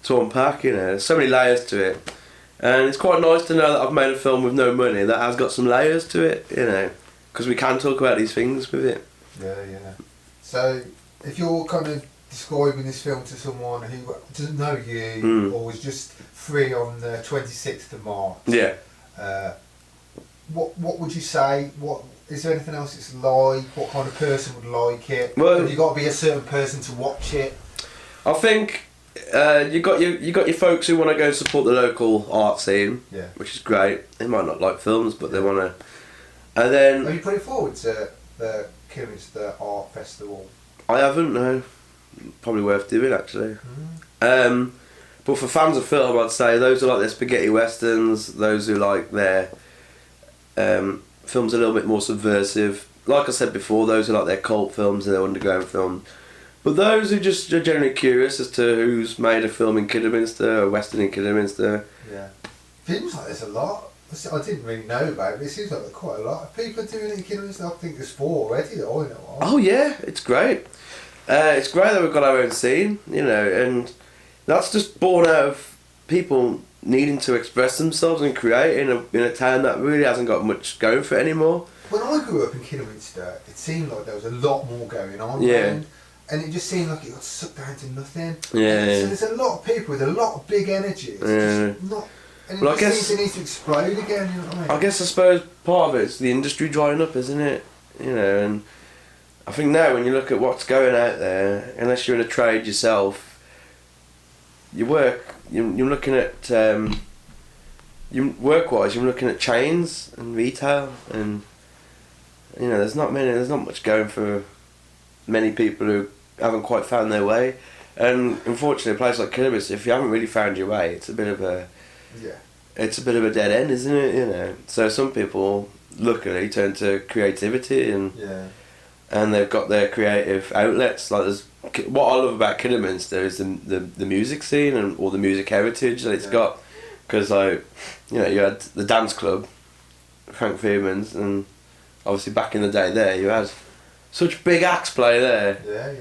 to unpack, you know. There's so many layers to it, and it's quite nice to know that I've made a film with no money that has got some layers to it, you know, because we can talk about these things with it. Yeah. So if you're kind of describing this film to someone who doesn't know you or was just free on the 26th of March, what would you say? What is there anything else it's like? What kind of person would like it? Well, have you got to be a certain person to watch it? I think you got your folks who want to go and support the local art scene, which is great. They might not like films, but they want to. And then have you put it forward to the Kidderminster Art Festival? I haven't. No, probably worth doing actually. But for fans of film, I'd say those who like their spaghetti westerns, those who like their films a little bit more subversive. Like I said before, those who like their cult films and their underground films. But those who just are generally curious as to who's made a film in Kidderminster, or western in Kidderminster. Yeah. Seems like there's a lot. I didn't really know about it, but it seems like there's quite a lot of people doing it in Kidderminster. I think there's 4 already that I know of. Oh yeah, it's great. It's great that we've got our own scene, you know, and that's just born out of people needing to express themselves and create in a town that really hasn't got much going for it anymore. When I grew up in Kidderminster, it seemed like there was a lot more going on. Yeah. And it just seemed like it got sucked down to nothing. Yeah. So there's a lot of people with a lot of big energies. Yeah. Just not. And Well, it just seems it needs to explode again. You know what I mean? I suppose part of it's the industry drying up, isn't it? You know, and I think now when you look at what's going out there, unless you're in a trade yourself, you're looking at work-wise, you're looking at chains and retail, and you know, there's not much going for many people who haven't quite found their way. And unfortunately, a place like Kidderminster, if you haven't really found your way, it's a bit of a dead end, isn't it? You know, so some people luckily turn to creativity and they've got their creative outlets. Like what I love about Kidderminster is the music scene and all the music heritage that it's got, because like, you know, you had the dance club, Frank Fearman's, and obviously back in the day there you had such big acts play there. Yeah.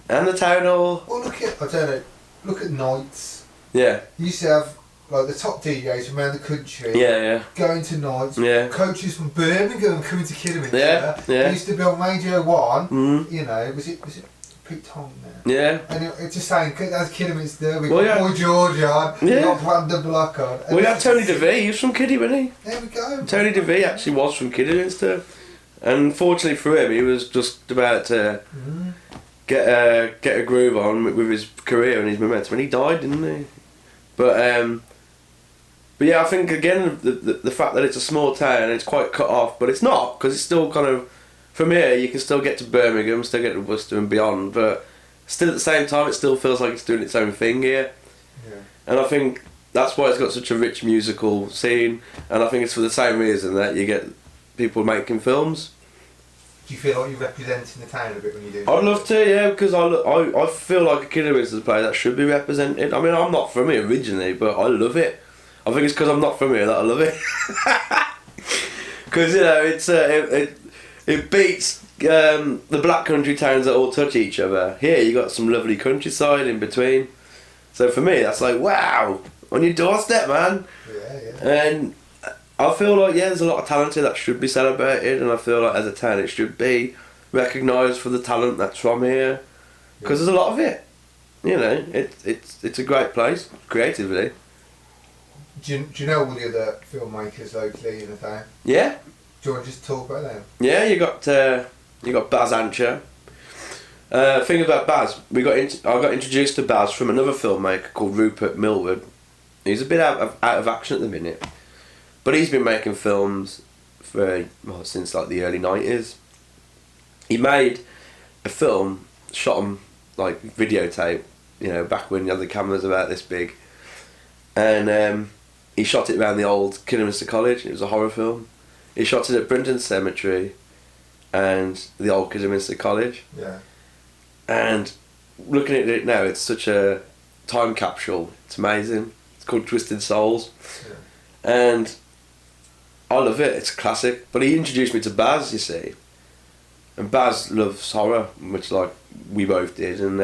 And the town hall. Well, look at nights. Yeah. You used to have like the top DJs from around the country. Yeah. Going to nights. Yeah. Coaches from Birmingham coming to Kidderminster. Yeah. They used to be on Radio 1. Mm-hmm. You know, was it Pete Tong now. Yeah. And it's just saying, that's Kidderminster, we Well, got yeah. Boy George on, we Yeah. got Brandon Block on. We had Tony DeVee, he was from Kiddie, wasn't he? There we go. Tony DeVee actually was from Kidderminster. And fortunately for him, he was just about to get a groove on with his career and his momentum, and he died, didn't he? But yeah, I think again the fact that it's a small town and it's quite cut off, but it's not, because it's still kind of, from here you can still get to Birmingham, still get to Worcester and beyond, but still at the same time it still feels like it's doing its own thing here. Yeah. And I think that's why it's got such a rich musical scene, and I think it's for the same reason that you get people making films. Do you feel like you're representing the town a bit when you do that? I'd love to, yeah, because I feel like a Kidderminster play that should be represented. I mean, I'm not from here originally, but I love it. I think it's because I'm not from here that I love it. Because, you know, it beats the black country towns that all touch each other. Here you got some lovely countryside in between. So for me, that's like, wow, on your doorstep, man. Yeah. And I feel like, yeah, there's a lot of talent here that should be celebrated, and I feel like as a town it should be recognised for the talent that's from here, because there's a lot of it. You know, it's a great place creatively. Do you know all the other filmmakers locally in the town? Yeah. Do you want to just talk about them? Yeah, you got Baz Ancher. Thing about Baz, I got introduced to Baz from another filmmaker called Rupert Millward. He's a bit out of action at the minute, but he's been making films since like the early 90s. He made a film, shot on like videotape, you know, back when you had the cameras about this big, and he shot it around the old Kidderminster College. It was a horror film. He shot it at Brinton Cemetery and the old Kidderminster College. Yeah. And looking at it now, it's such a time capsule. It's amazing. It's called Twisted Souls. Yeah. And I love it. It's a classic. But he introduced me to Baz, you see. And Baz loves horror, which like we both did. And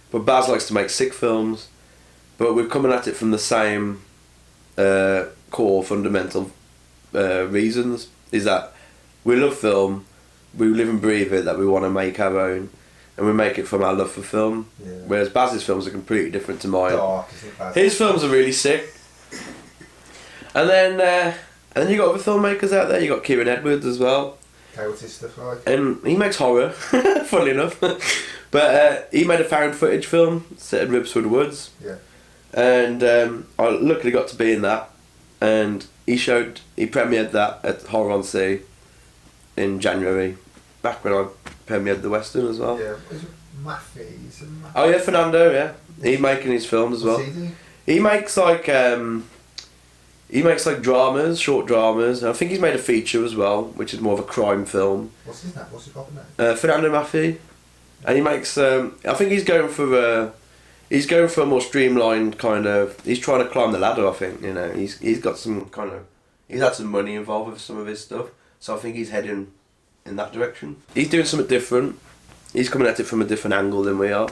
but Baz likes to make sick films. But we're coming at it from the same core fundamental reasons. Is that we love film, we live and breathe it, that we want to make our own, and we make it from our love for film. Yeah. Whereas Baz's films are completely different to mine. Dark, isn't Baz? His films are really sick. And then you got other filmmakers out there. You got Kieran Edwards as well. Okay, what's his stuff like? And he makes horror, funnily enough. But he made a found footage film set in Ribswood Woods. Yeah. And I luckily got to be in that. And he premiered that at Horror on Sea in January, back when I premiered the Western as well. Yeah. Is it Maffey? Oh yeah, Fernando, yeah. He's making his films as well. What's he do? He makes like dramas, short dramas. And I think he's made a feature as well, which is more of a crime film. What's his name? What's his proper name? Fernando Maffey. And he makes I think he's going for a more streamlined kind of. He's trying to climb the ladder. I think, you know, he's got some kind of. He's had some money involved with some of his stuff, so I think he's heading in that direction. He's doing something different. He's coming at it from a different angle than we are.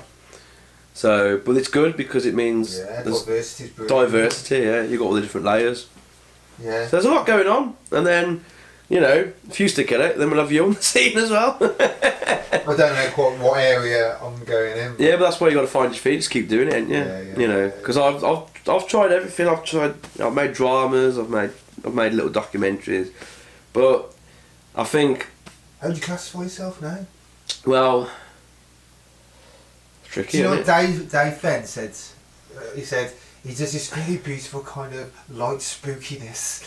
So, but it's good because it means there's diversity's brilliant. diversity. Yeah, you got all the different layers. Yeah. So there's a lot going on, and then, you know, if you stick at it, then we'll have you on the scene as well. I don't know quite what area I'm going in. Yeah, but that's why you got to find your feet. Just keep doing it, ain't you? Yeah, you know, because I've tried everything. I've made dramas. I've made little documentaries, but I think. How do you classify yourself now? Well, tricky. Do you know isn't what it? Dave Fenn said? He said he does this really beautiful kind of light spookiness.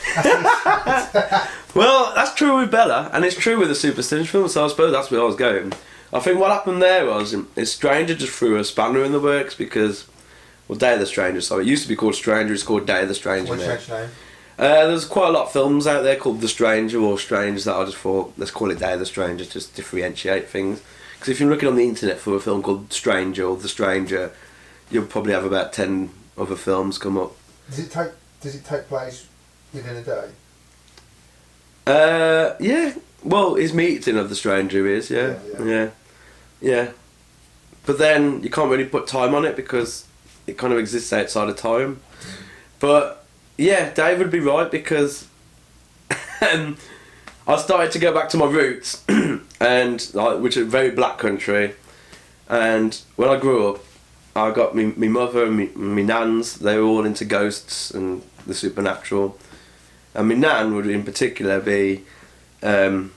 Well, that's true with Bella, and it's true with the Superstition film. So I suppose that's where I was going. I think what happened there was Stranger just threw a spanner in the works because, well, Day of the Stranger. So it used to be called Stranger. It's called Day of the Stranger. What's now. your name? There's quite a lot of films out there called The Stranger or Strange that I just thought, let's call it Day of the Stranger, just to differentiate things. Because if you're looking on the internet for a film called Stranger or The Stranger, you'll probably have about 10 other films come up. Does it take place within a day? Yeah. Well, his meeting of The Stranger is, yeah. But then you can't really put time on it because it kind of exists outside of time. But yeah, Dave would be right because I started to go back to my roots, and which are very black country, And when I grew up, I got me mother and me nans, they were all into ghosts and the supernatural. And my nan would in particular be very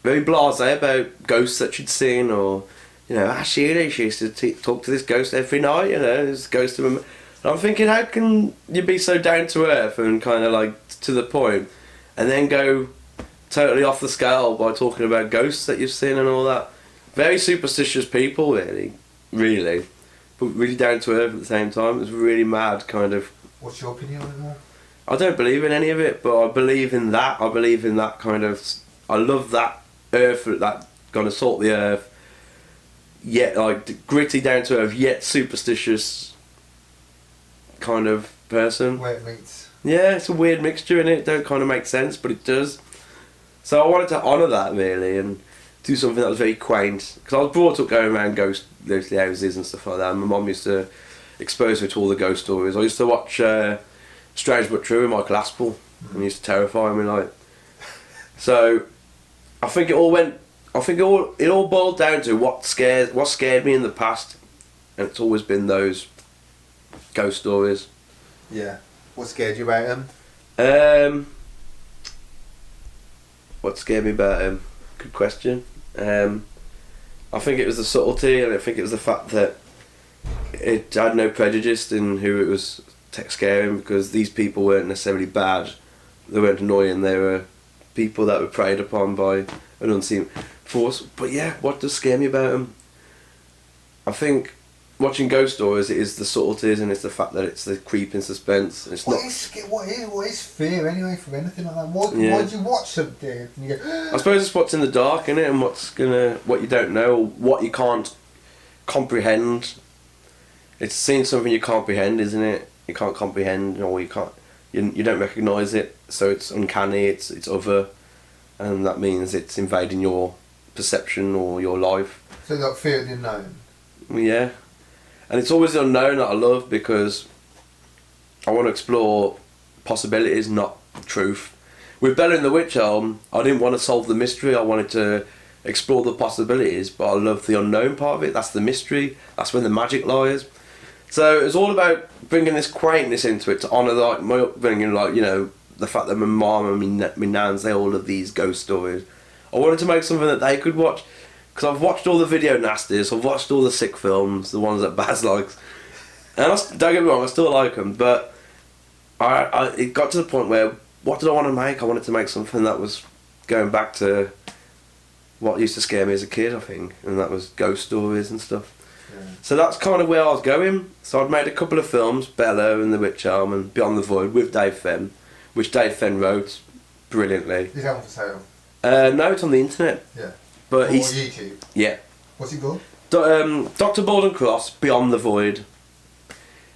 blasé about ghosts that she'd seen, or, you know, she used to talk to this ghost every night, you know, this ghost of a... And I'm thinking, how can you be so down to earth and kind of like to the point, and then go totally off the scale by talking about ghosts that you've seen and all that? Very superstitious people, really, but really down to earth at the same time. It was really mad, kind of. What's your opinion on it all? I don't believe in any of it, but I believe in that. I believe in that kind of... I love that earth, that kind of salt the earth, yet like gritty, down to earth, yet superstitious kind of person. Where it meets. Yeah, it's a weird mixture in it. Don't kind of make sense, but it does. So I wanted to honour that really and do something that was very quaint, because I was brought up going around ghostly houses and stuff like that. And my mum used to expose me to all the ghost stories. I used to watch Strange But True with Michael Aspel, and it used to terrify me, like. So I think it all boiled down to what scared me in the past, and it's always been those ghost stories. Yeah. What scared you about them? What scared me about him? Good question. I think it was the subtlety, and I think it was the fact that it had no prejudice in who it was scaring, because these people weren't necessarily bad. They weren't annoying. They were people that were preyed upon by an unseen force. But yeah, what does scare me about them? I think watching ghost stories, it is the subtleties, and it's the fact that it's the creeping suspense. It's what is fear anyway from anything like that? Why do you watch something and you go? I suppose it's what's in the dark, innit, and what you don't know, or what you can't comprehend. It's seeing something you comprehend, isn't it? You can't comprehend, or you don't recognise it, so it's uncanny. It's other, and that means it's invading your perception or your life. So like fear of the unknown. Yeah. And it's always the unknown that I love, because I want to explore possibilities, not truth. With Bella and the Witch album, I didn't want to solve the mystery, I wanted to explore the possibilities, but I love the unknown part of it. That's the mystery, that's where the magic lies. So it's all about bringing this quaintness into it to honour like my upbringing, like, you know, the fact that my mum and my nans, they all love these ghost stories. I wanted to make something that they could watch. Because I've watched all the video nasties, I've watched all the sick films, the ones that Baz likes, and don't get me wrong, I still like them, but it got to the point where, what did I want to make? I wanted to make something that was going back to what used to scare me as a kid, I think, and that was ghost stories and stuff. Yeah. So that's kind of where I was going. So I'd made a couple of films, Bella and the Witch Elm and Beyond the Void, with Dave Fenn, which Dave Fenn wrote brilliantly. Is that one for sale? No, it's on the internet. Yeah. But he's YouTube. Yeah. What's it called? Dr. Borden Cross, Beyond the Void,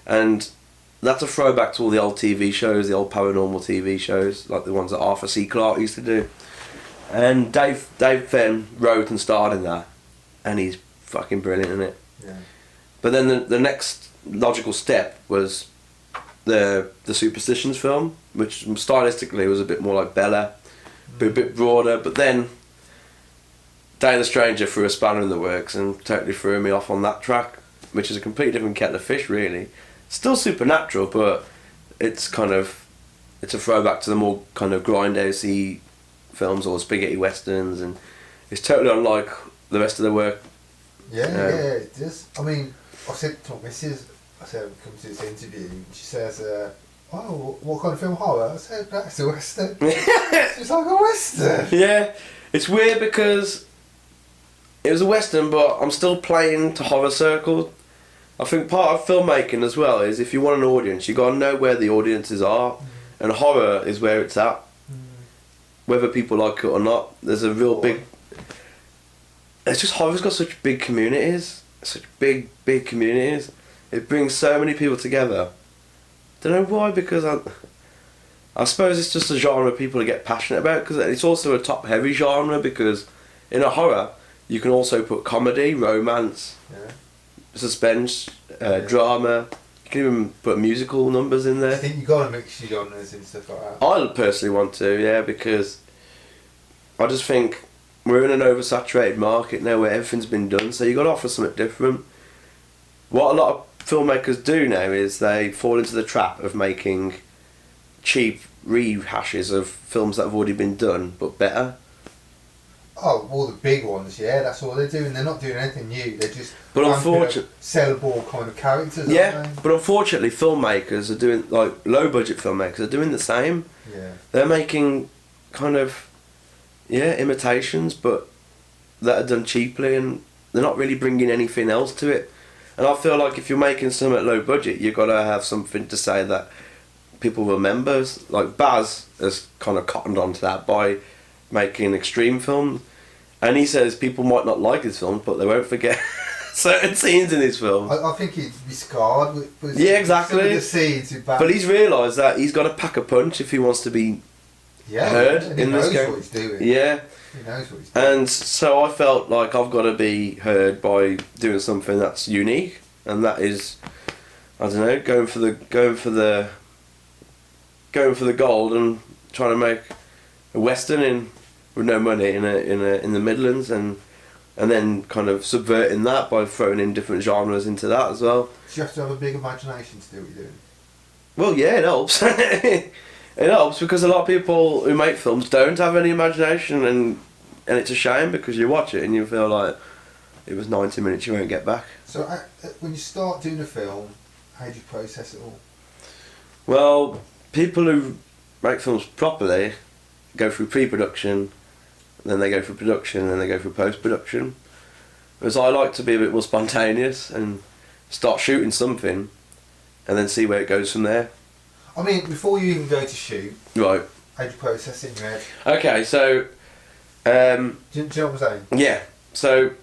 and that's a throwback to all the old TV shows, the old paranormal TV shows, like the ones that Arthur C. Clarke used to do. And Dave Fenn wrote and starred in that, and he's fucking brilliant in it. Yeah. But then the next logical step was the Superstitions film, which stylistically was a bit more like Bella, but a bit broader. But then Day of the Stranger threw a spanner in the works and totally threw me off on that track, which is a completely different kettle of fish, really. Still supernatural, but it's a throwback to the more kind of grindhousey films or spaghetti westerns, and it's totally unlike the rest of the work. Yeah, it is. I mean, I said to my missus, come to this interview, and she says, oh, what kind of film? Horror? I said, that's a western. It's like a western. Yeah, it's weird because it was a western, but I'm still playing to horror circles. I think part of filmmaking as well is, if you want an audience, you got to know where the audiences are, and horror is where it's at. Whether people like it or not, there's a real big... It's just, horror's got such big communities, such big communities. It brings so many people together. Don't know why, because I suppose it's just a genre people get passionate about, because it's also a top heavy genre, because in a horror you can also put comedy, romance, suspense, drama. You can even put musical numbers in there. I think you got to mix your genres and stuff like that. I personally want to, yeah, because I just think we're in an oversaturated market now where everything's been done, so you got to offer something different. What a lot of filmmakers do now is they fall into the trap of making cheap rehashes of films that have already been done but better. Oh, all the big ones, yeah, that's all they're doing. They're not doing anything new. They're just sellable kind of characters. Yeah, aren't they? but unfortunately, filmmakers are doing, like low budget filmmakers are doing the same. Yeah. They're making kind of imitations, but that are done cheaply, and they're not really bringing anything else to it. And I feel like if you're making something at low budget, you've got to have something to say that people remember. Like Baz has kind of cottoned onto that by making extreme films, and he says people might not like his films, but they won't forget certain scenes in his film. I think he'd be scarred with exactly. some of the scenes with Baz. But he's realised that he's got to pack a punch if he wants to be heard in this game. He knows what he's doing. Yeah. He knows what he's doing. And so I felt like I've got to be heard by doing something that's unique, and that is, I don't know, going for the gold and trying to make a western with no money in the Midlands, and then kind of subverting that by throwing in different genres into that as well. So you have to have a big imagination to do what you're doing. Well, yeah, it helps. It helps because a lot of people who make films don't have any imagination, and it's a shame because you watch it and you feel like it was 90 minutes you won't get back. So when you start doing a film, how do you process it all? Well, people who make films properly go through pre-production, then they go through production, and then they go through post-production. Whereas I like to be a bit more spontaneous and start shooting something and then see where it goes from there. I mean, before you even go to shoot, Right. how do you process it in your head? Okay, so... Do you know what I'm saying? Yeah, so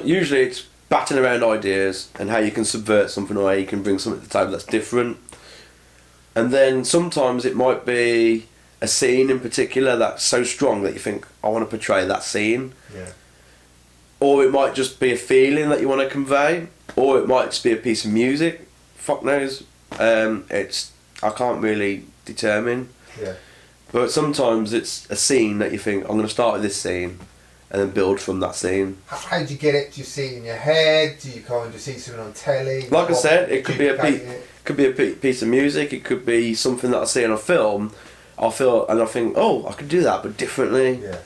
usually it's batting around ideas and how you can subvert something or how you can bring something to the table that's different. And then sometimes it might be a scene in particular that's so strong that you think, I want to portray that scene. Yeah. Or it might just be a feeling that you want to convey, or it might just be a piece of music. Fuck knows. I can't really determine. Yeah. But sometimes it's a scene that you think, I'm going to start with this scene and then build from that scene. How do you get it? Do you see it in your head? Do you kind of see something on telly? Like I said, it could be a piece of music. It could be something that I see in a film. I think, oh, I could do that, but differently. Yeah.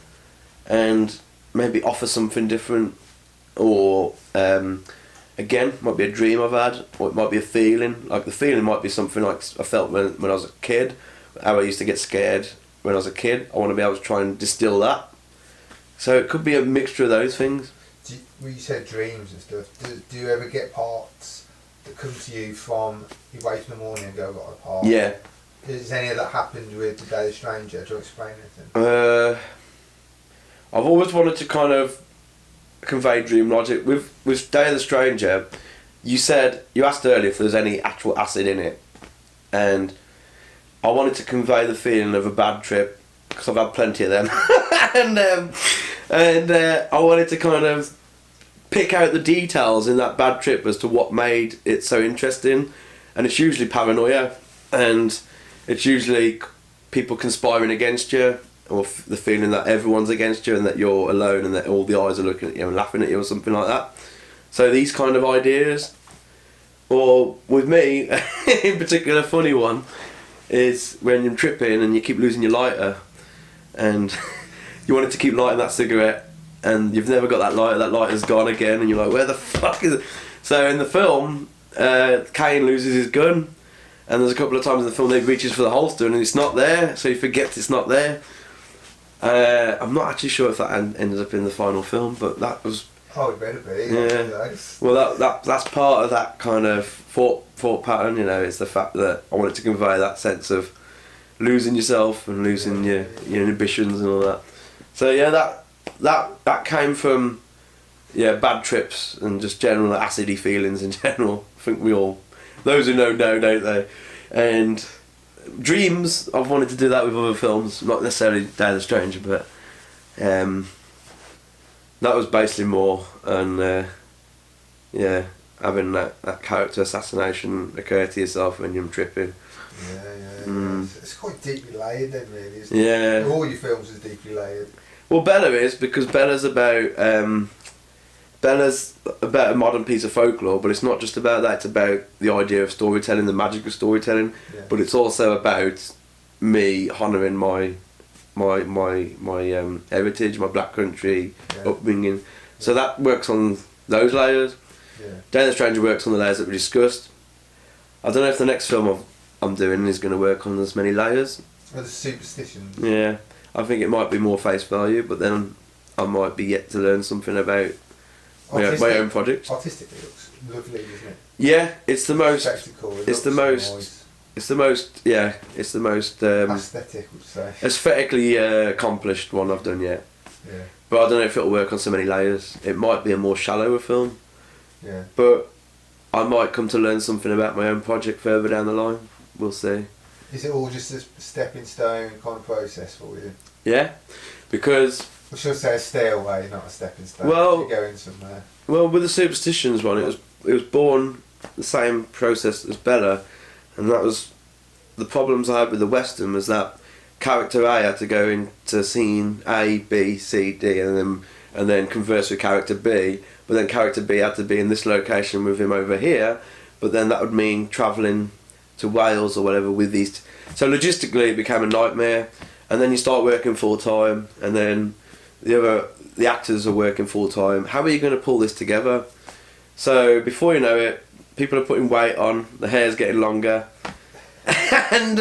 And maybe offer something different, or again, might be a dream I've had, or it might be a feeling. Like the feeling might be something like I felt when I was a kid. How I used to get scared when I was a kid. I want to be able to try and distill that. So it could be a mixture of those things. Well, you said dreams and stuff. Do you ever get parts that come to you from you wake in the morning and go, I've got a part? Yeah. Has any of that happened with The Day of the Stranger? Do you explain anything? I've always wanted to kind of convey dream logic. With Day of the Stranger, you asked earlier if there's any actual acid in it, and I wanted to convey the feeling of a bad trip because I've had plenty of them, and I wanted to kind of pick out the details in that bad trip as to what made it so interesting. And it's usually paranoia, and it's usually people conspiring against you, or the feeling that everyone's against you and that you're alone and that all the eyes are looking at you and laughing at you or something like that. So these kind of ideas. Or with me, in particular, a funny one is when you're tripping and you keep losing your lighter, and you wanted to keep lighting that cigarette and you've never got that lighter's gone again, and you're like, where the fuck is it? So in the film, Kane loses his gun, and there's a couple of times in the film he reaches for the holster and it's not there, so he forgets it's not there. I'm not actually sure if that ended up in the final film, but that was... Oh, it better be. Yeah. Nice. Well, that's part of that kind of thought pattern, you know, is the fact that I wanted to convey that sense of losing yourself and losing your inhibitions and all that. So yeah, that came from bad trips and just general acidy feelings in general. I think we all, those who know, don't they? And dreams, I've wanted to do that with other films, not necessarily Day of the Stranger, but that was basically more, and having that character assassination occur to yourself when you're tripping. Yeah. It's quite deeply layered then, really, isn't it? Yeah. All your films are deeply layered. Well, Bella is, because Bella's about a modern piece of folklore, but it's not just about that. It's about the idea of storytelling, the magic of storytelling, but it's also about me honouring my heritage, my black country upbringing. So that works on those layers. Day the Stranger works on the layers that we discussed. I don't know if the next film I'm doing is going to work on as many layers. Or the superstitions. Yeah, I think it might be more face value, but then I might be yet to learn something about my own project. Artistically, it looks lovely, doesn't it? Yeah, it's the most. Spectacle. It's the most. Nice. It's the most. Yeah, it's the most. Aesthetic, would you say? Aesthetically accomplished one I've done yet. Yeah. But I don't know if it'll work on so many layers. It might be a more shallower film. Yeah. But I might come to learn something about my own project further down the line. We'll see. Is it all just a stepping stone kind of process for you? Yeah, because. I should say a stairway, not a stepping stone. Well, you're going somewhere. Well, with the Superstitions one, it was born the same process as Bella, and that was the problems I had with the Western was that character A had to go into scene A, B, C, D, and then converse with character B. But then character B had to be in this location with him over here. But then that would mean travelling to Wales or whatever with these. So logistically, it became a nightmare. And then you start working full time, and then the actors are working full time. How are you going to pull this together? So before you know it, people are putting weight on. The hair's getting longer, and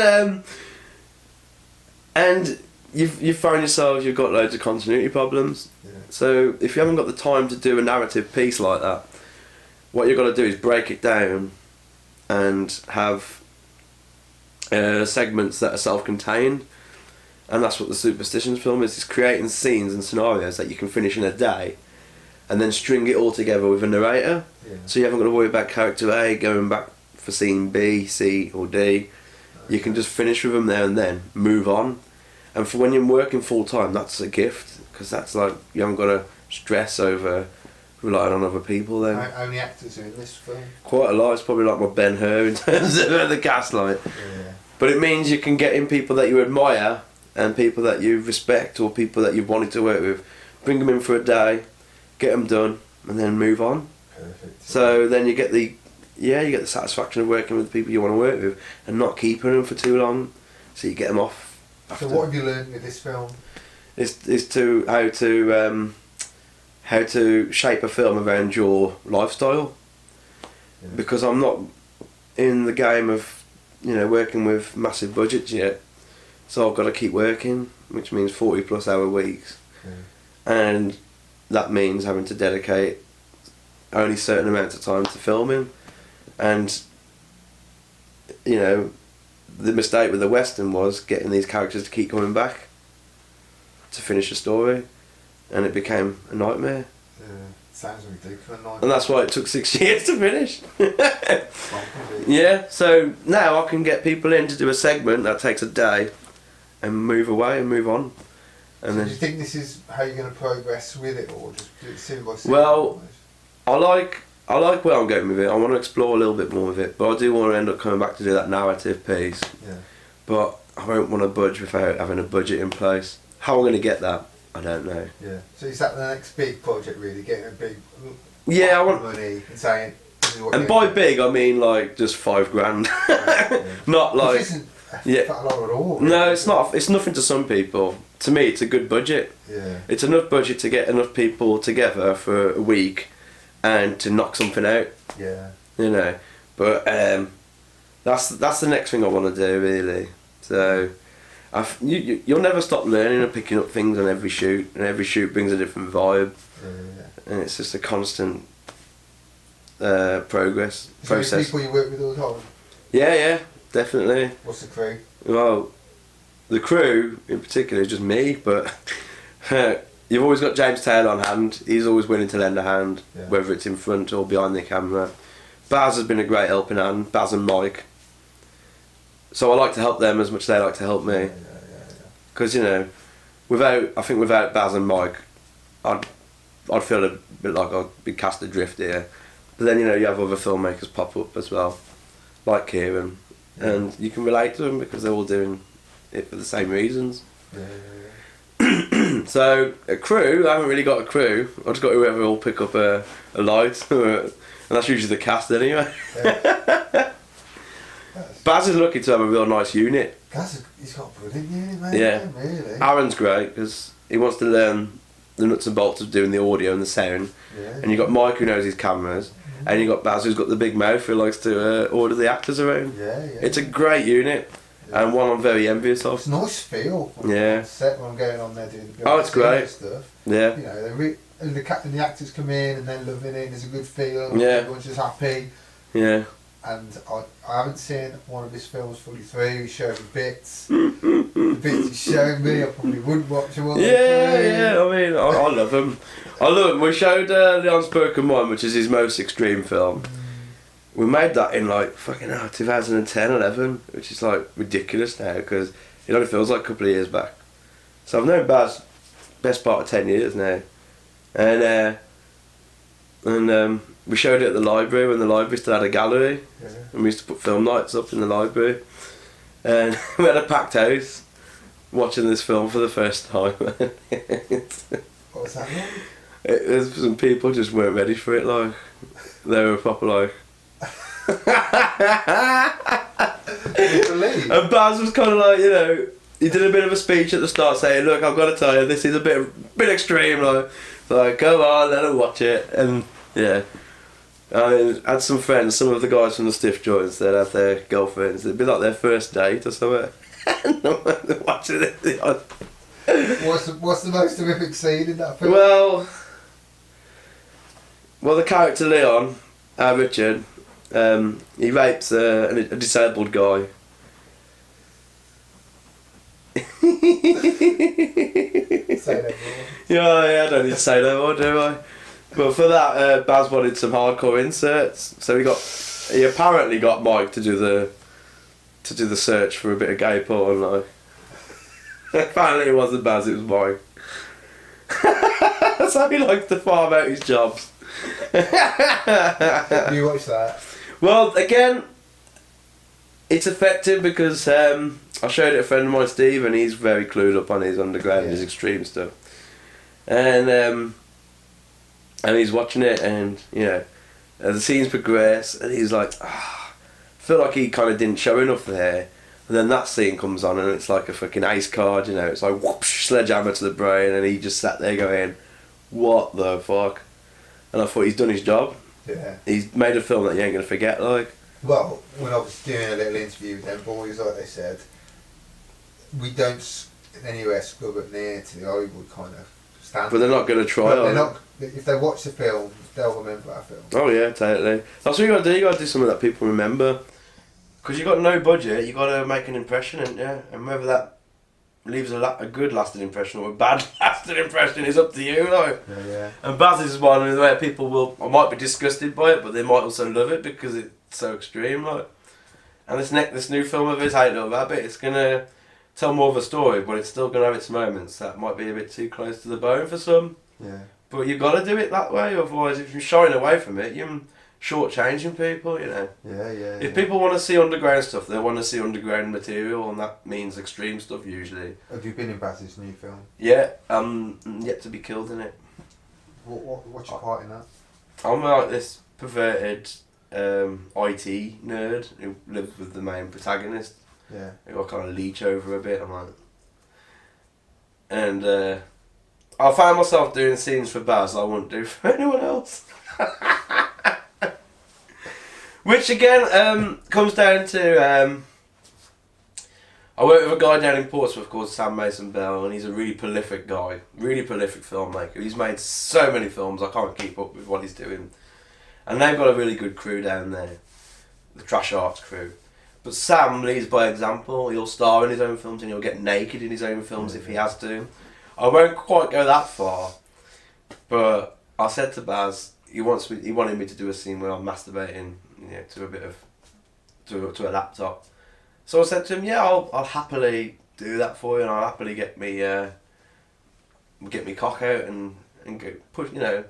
you find yourselves you've got loads of continuity problems. Yeah. So if you haven't got the time to do a narrative piece like that, what you've got to do is break it down and have segments that are self-contained. And that's what the Superstitions film is. It's creating scenes and scenarios that you can finish in a day and then string it all together with a narrator. Yeah. So you haven't got to worry about character A going back for scene B, C or D. Okay. You can just finish with them there and then, move on. And for when you're working full time, that's a gift, because that's like, you haven't got to stress over relying on other people then. How many actors are in this film? Quite a lot. It's probably like my Ben-Hur in terms of the cast, like. Yeah. But it means you can get in people that you admire and people that you respect or people that you've wanted to work with, bring them in for a day, get them done, and then move on. Perfect. So then you get the satisfaction of working with the people you want to work with and not keeping them for too long, so you get them off. So what have you learned with this film? Is to how to shape a film around your lifestyle. Yeah. Because I'm not in the game of working with massive budgets yet. So I've got to keep working, which means 40+ hour weeks. Okay. And that means having to dedicate only certain amounts of time to filming. And, the mistake with the Western was getting these characters to keep coming back to finish a story. And it became a nightmare. Yeah, sounds ridiculous. And that's why it took 6 years to finish. Yeah, so now I can get people in to do a segment that takes a day and move away and move on. And so then, do you think this is how you're going to progress with it, or just do it scene by scene? Well, I like where I'm going with it. I want to explore a little bit more with it, but I do want to end up coming back to do that narrative piece. Yeah. But I don't want to budge without having a budget in place. How I'm going to get that, I don't know. Yeah. So is that the next big project, really? Getting a big I want money and saying. And by big, I mean like just $5,000, yeah. Not like. Which isn't a lot at all. Really. No, it's not. It's nothing to some people. To me, it's a good budget. Yeah. It's enough budget to get enough people together for a week, and to knock something out. Yeah. But that's the next thing I want to do, really. So, you'll never stop learning and picking up things on every shoot, and every shoot brings a different vibe. Yeah. And it's just a constant process. People you work with all the time? Yeah, definitely. What's the crew? Well, the crew in particular is just me, but you've always got James Taylor on hand. He's always willing to lend a hand, whether it's in front or behind the camera. Baz has been a great helping hand, Baz and Mike. So I like to help them as much as they like to help me. Because, without Baz and Mike, I'd feel a bit like I'd be cast adrift here. But then, you have other filmmakers pop up as well, like Kieran. And you can relate to them because they're all doing it for the same reasons. So a crew, I haven't really got a crew. I just got whoever will pick up a light, and that's usually the cast anyway. Yeah. Baz is lucky to have a real nice unit. He's got a brilliant unit, mate. Yeah. Really. Aaron's great because he wants to learn the nuts and bolts of doing the audio and the sound. Yeah. And you got Mike who knows his cameras, and you got Baz who's got the big mouth who likes to order the actors around. Yeah. It's a great unit, and one I'm very envious of. It's a nice feel. Yeah. On set when I'm going on there doing the Oh, it's great. stuff. Yeah. You know, and the actors come in and they're loving it. There's a good feel. Yeah. Everyone's just happy. Yeah. And I haven't seen one of his films fully through. He showed me bits. The bits he showed me, I probably wouldn't watch them all. Yeah. I mean, I love him. I love him. We showed Leon's Spoken One, which is his most extreme film. We made that in like fucking 2010, 11, which is like ridiculous now because it only feels like a couple of years back. So I've known Baz best part of 10 years now, and we showed it at the library when the library still had a gallery, and we used to put film nights up in the library, and we had a packed house watching this film for the first time. What was that like? It was some people just weren't ready for it. Like they were proper like. And Baz was kind of like, you know, he did a bit of a speech at the start saying, "Look, I've got to tell you, this is a bit extreme." Like, come on, let him watch it. And yeah, I had some friends, some of the guys from the stiff joints, they'd have their girlfriends. It'd be like their first date or something. And they're watching it. What's the most horrific scene in that film? Well, the character Leon, Richard. He rapes a disabled guy. Say that more. Yeah, I don't need to say no more, do I? But for that, Baz wanted some hardcore inserts, so he apparently got Mike to do the search for a bit of gay porn. Like, apparently it wasn't Baz, it was Mike. That's how he likes to farm out his jobs. You watch that? Well, again, it's effective because I showed it to a friend of mine, Steve, and he's very clued up on his underground, his extreme stuff. And he's watching it, and you know, as the scenes progress, and he's like, I feel like he kind of didn't show enough there. And then that scene comes on, and it's like a fucking ace card, you know. It's like whoosh, sledgehammer to the brain, and he just sat there going, "What the fuck?" And I thought he's done his job. Yeah. He's made a film that you ain't gonna forget, like. Well, when I was doing a little interview with them boys, like they said, we don't anywhere scrub it near to the Hollywood kind of standard. But they're not gonna try. They're not. If they watch the film, they'll remember that film. Oh yeah, totally. That's what you gotta do. You gotta do something that people remember. Because you got no budget, you gotta make an impression, and whether that leaves a good lasting impression or a bad lasting impression is up to you, like. Yeah. And Baz is one where people might be disgusted by it, but they might also love it because it's so extreme, like. And this new film of his, Hate Little Rabbit, it's gonna tell more of a story, but it's still gonna have its moments that might be a bit too close to the bone for some. Yeah. But you've got to do it that way, otherwise, if you're shying away from it, you're shortchanging people, you know. Yeah. If people want to see underground stuff, they want to see underground material, and that means extreme stuff usually. Have you been in Baz's new film? Yeah, I'm yet to be killed in it. What's your part in that? I'm like this perverted IT nerd who lives with the main protagonist. Yeah. Who I kind of leech over a bit. I'm like, and I found myself doing scenes for Baz I wouldn't do for anyone else. Which again comes down to I work with a guy down in Portsmouth called Sam Mason Bell, and he's a really prolific guy, really prolific filmmaker. He's made so many films I can't keep up with what he's doing, and they've got a really good crew down there, the Trash Arts crew. But Sam leads by example. He'll star in his own films and he'll get naked in his own films if he has to. I won't quite go that far, but I said to Baz, he wanted me to do a scene where I'm masturbating, you know, to a bit of to a laptop. So I said to him, yeah, I'll happily do that for you, and I'll happily get me cock out and go push, you know,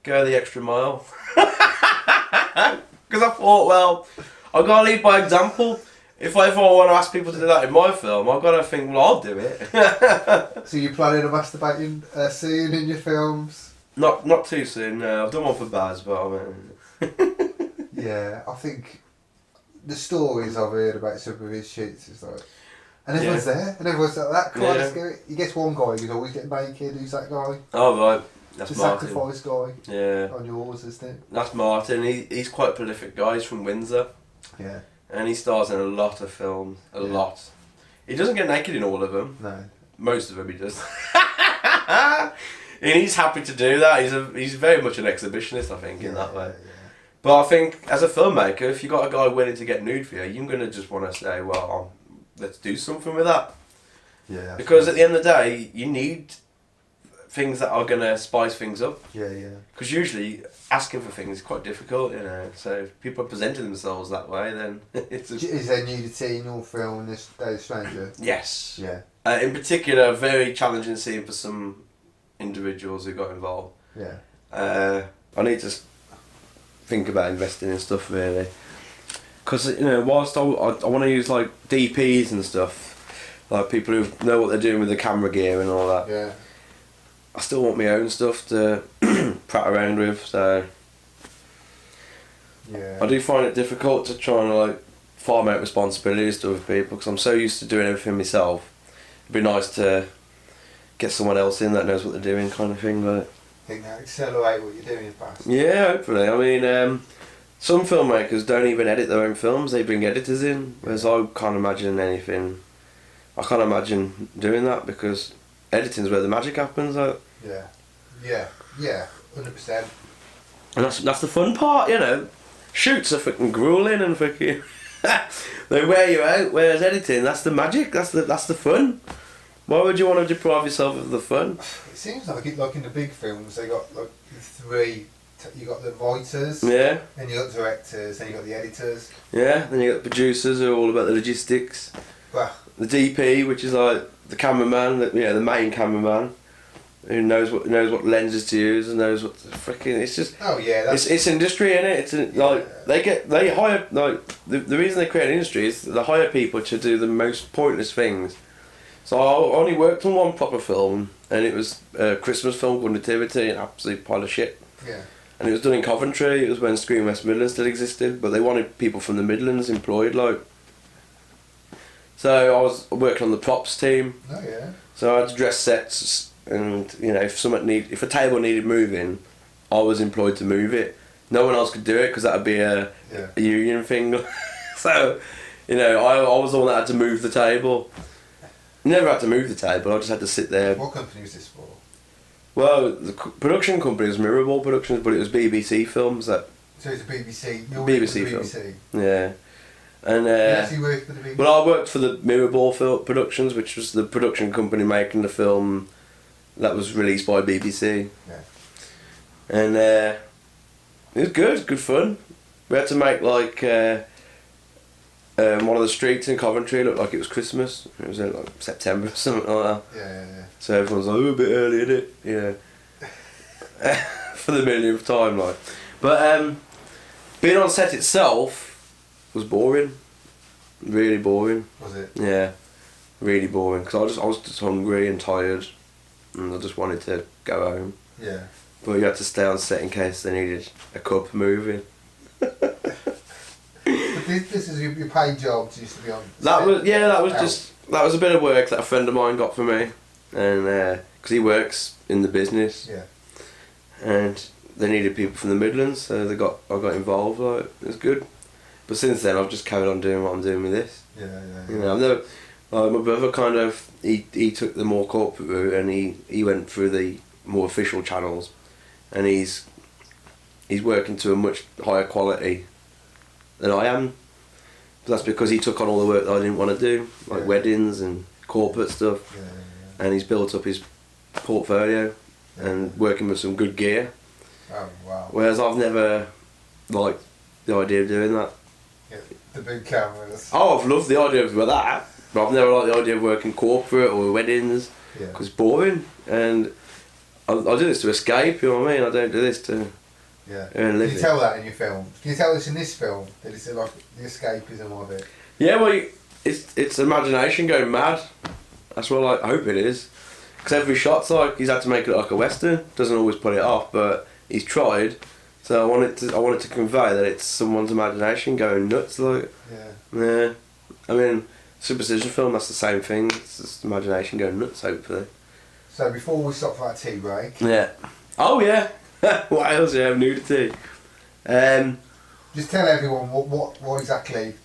go the extra mile. Because I thought, well, I've got to lead by example. if I ever want to ask people to do that in my film, I've got to think, well, I'll do it. So you're planning a masturbating scene in your films? Not too soon. No, I've done one for Baz, but I mean. Yeah, I think the stories I've heard about some of his shoots is like, and everyone's there, and everyone's like that kind of scary. You get one guy who's always getting naked. Who's that guy? Oh right, that's the Martin. sacrifice guy. Yeah. On yours, isn't it? That's Martin. He's quite a prolific guy. He's from Windsor. Yeah. And he stars in a lot of films. A lot. He doesn't get naked in all of them. No. Most of them he does. And he's happy to do that. He's very much an exhibitionist, I think, in that way. Yeah. But I think as a filmmaker, if you got a guy willing to get nude for you, you're gonna just want to say, well, let's do something with that. Yeah. Because at the end of the day, you need things that are gonna spice things up. Yeah, yeah. Because usually asking for things is quite difficult, you know. So if people are presenting themselves that way, then it's. Is there nudity in your film, This Day of Stranger? Yes. Yeah. In particular, a very challenging scene for some individuals who got involved. Yeah. I need to think about investing in stuff really, because you know, whilst I want to use like DPs and stuff, like people who know what they're doing with the camera gear and all that. Yeah. I still want my own stuff to prat around with, so yeah. I do find it difficult to try and like farm out responsibilities to other people because I'm so used to doing everything myself. It'd be nice to get someone else in that knows what they're doing, kind of thing. But I think that accelerate what you're doing fast. yeah, hopefully. I mean, some filmmakers don't even edit their own films; they bring editors in. Whereas I can't imagine anything. I can't imagine doing that because editing's where the magic happens. Like. Yeah, 100%. And that's the fun part, you know. Shoots are fucking grueling and fucking they wear you out. Whereas editing, that's the magic. That's the fun. Why would you want to deprive yourself of the fun? It seems like in the big films they got like three. You got the writers. Yeah. Then you got the directors. Then you got the editors. Yeah. Then you got the producers who are all about the logistics. Well. The DP, which is like the cameraman, the main cameraman. Who knows what lenses to use and knows what freaking. It's just. Oh yeah. It's industry, innit? It's like they hire like the reason they create an industry is they hire people to do the most pointless things. So I only worked on one proper film, and it was a Christmas film called Nativity, an absolute pile of shit. Yeah. And it was done in Coventry. It was when Screen West Midlands still existed, but they wanted people from the Midlands employed, like. So I was working on the props team. Oh yeah. So I had to dress sets. And you know, if a table needed moving, I was employed to move it. No one else could do it because that would be a union thing. So, you know, I was the one that had to move the table. Never had to move the table. I just had to sit there. What company was this for? Well, the production company was Mirrorball Productions, but it was BBC Films that. So it's a BBC. You're BBC for the film. BBC. Yeah, and. You actually worked for the BBC. Well, I worked for the Mirrorball Productions, which was the production company making the film. That was released by BBC. Yeah. And it was good fun. We had to make like one of the streets in Coventry look like it was Christmas. It was in like September or something like that. Yeah. So everyone's like, a bit early, isn't it? Yeah. For the millionth time, like. But being on set itself was boring. Really boring. Was it? Yeah. Really boring because I was just hungry and tired. And I just wanted to go home. Yeah. But you had to stay on set in case they needed a cup moving. But this is your paid job. Used to be on. That was a bit of work that a friend of mine got for me, and because he works in the business. Yeah. And they needed people from the Midlands, so I got involved. Like, it was good. But since then, I've just carried on doing what I'm doing with this. Yeah. You know, I've never. My brother kind of he took the more corporate route and he went through the more official channels, and he's working to a much higher quality than I am. But that's because he took on all the work that I didn't want to do, like weddings and corporate stuff, and he's built up his portfolio and working with some good gear. Oh wow! Whereas I've never liked the idea of doing that. Yeah, the big cameras. Oh, I've loved the idea of that. But I've never liked the idea of working corporate or weddings because it's boring, and I do this to escape. You know what I mean? I don't do this to earn a living. Can you tell that in your film? Can you tell us in this film that it's like the escapism of it? Yeah, well, it's imagination going mad. That's what I hope it is. Because every shot's like, he's had to make it like a western. Doesn't always put it off, but he's tried. So I want it to convey that it's someone's imagination going nuts. Like, yeah. I mean, superstition film, that's the same thing. It's just imagination going nuts, hopefully. So before we stop for our tea break. Yeah. Oh yeah. What else? Yeah, nudity. Just tell everyone what exactly.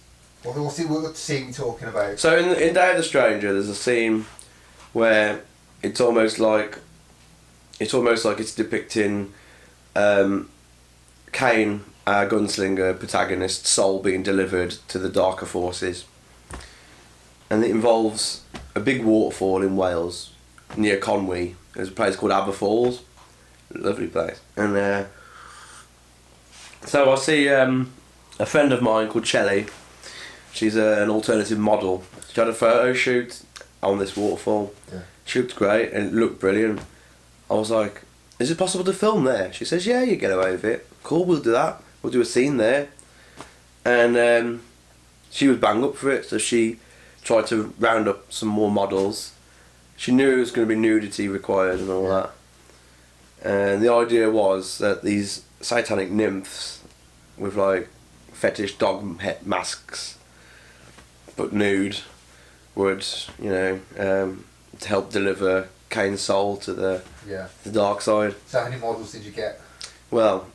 What's the scene we're talking about? So in Day of the Stranger, there's a scene where it's almost like it's depicting Cain, our gunslinger protagonist's soul being delivered to the darker forces, and it involves a big waterfall in Wales near Conwy. There's a place called Aberfalls, lovely place, and so I see a friend of mine called Shelley. She's an alternative model. She had a photo shoot on this waterfall. Yeah. She looked great and it looked brilliant. I was like, is it possible to film there? She says, yeah, you get away with it. Cool, we'll do that. We'll do a scene there. And she was bang up for it, so she tried to round up some more models. She knew it was going to be nudity required and all that. And the idea was that these satanic nymphs with like fetish dog head masks, but nude, would, you know, to help deliver Cain's soul to the dark side. So how many models did you get? Well,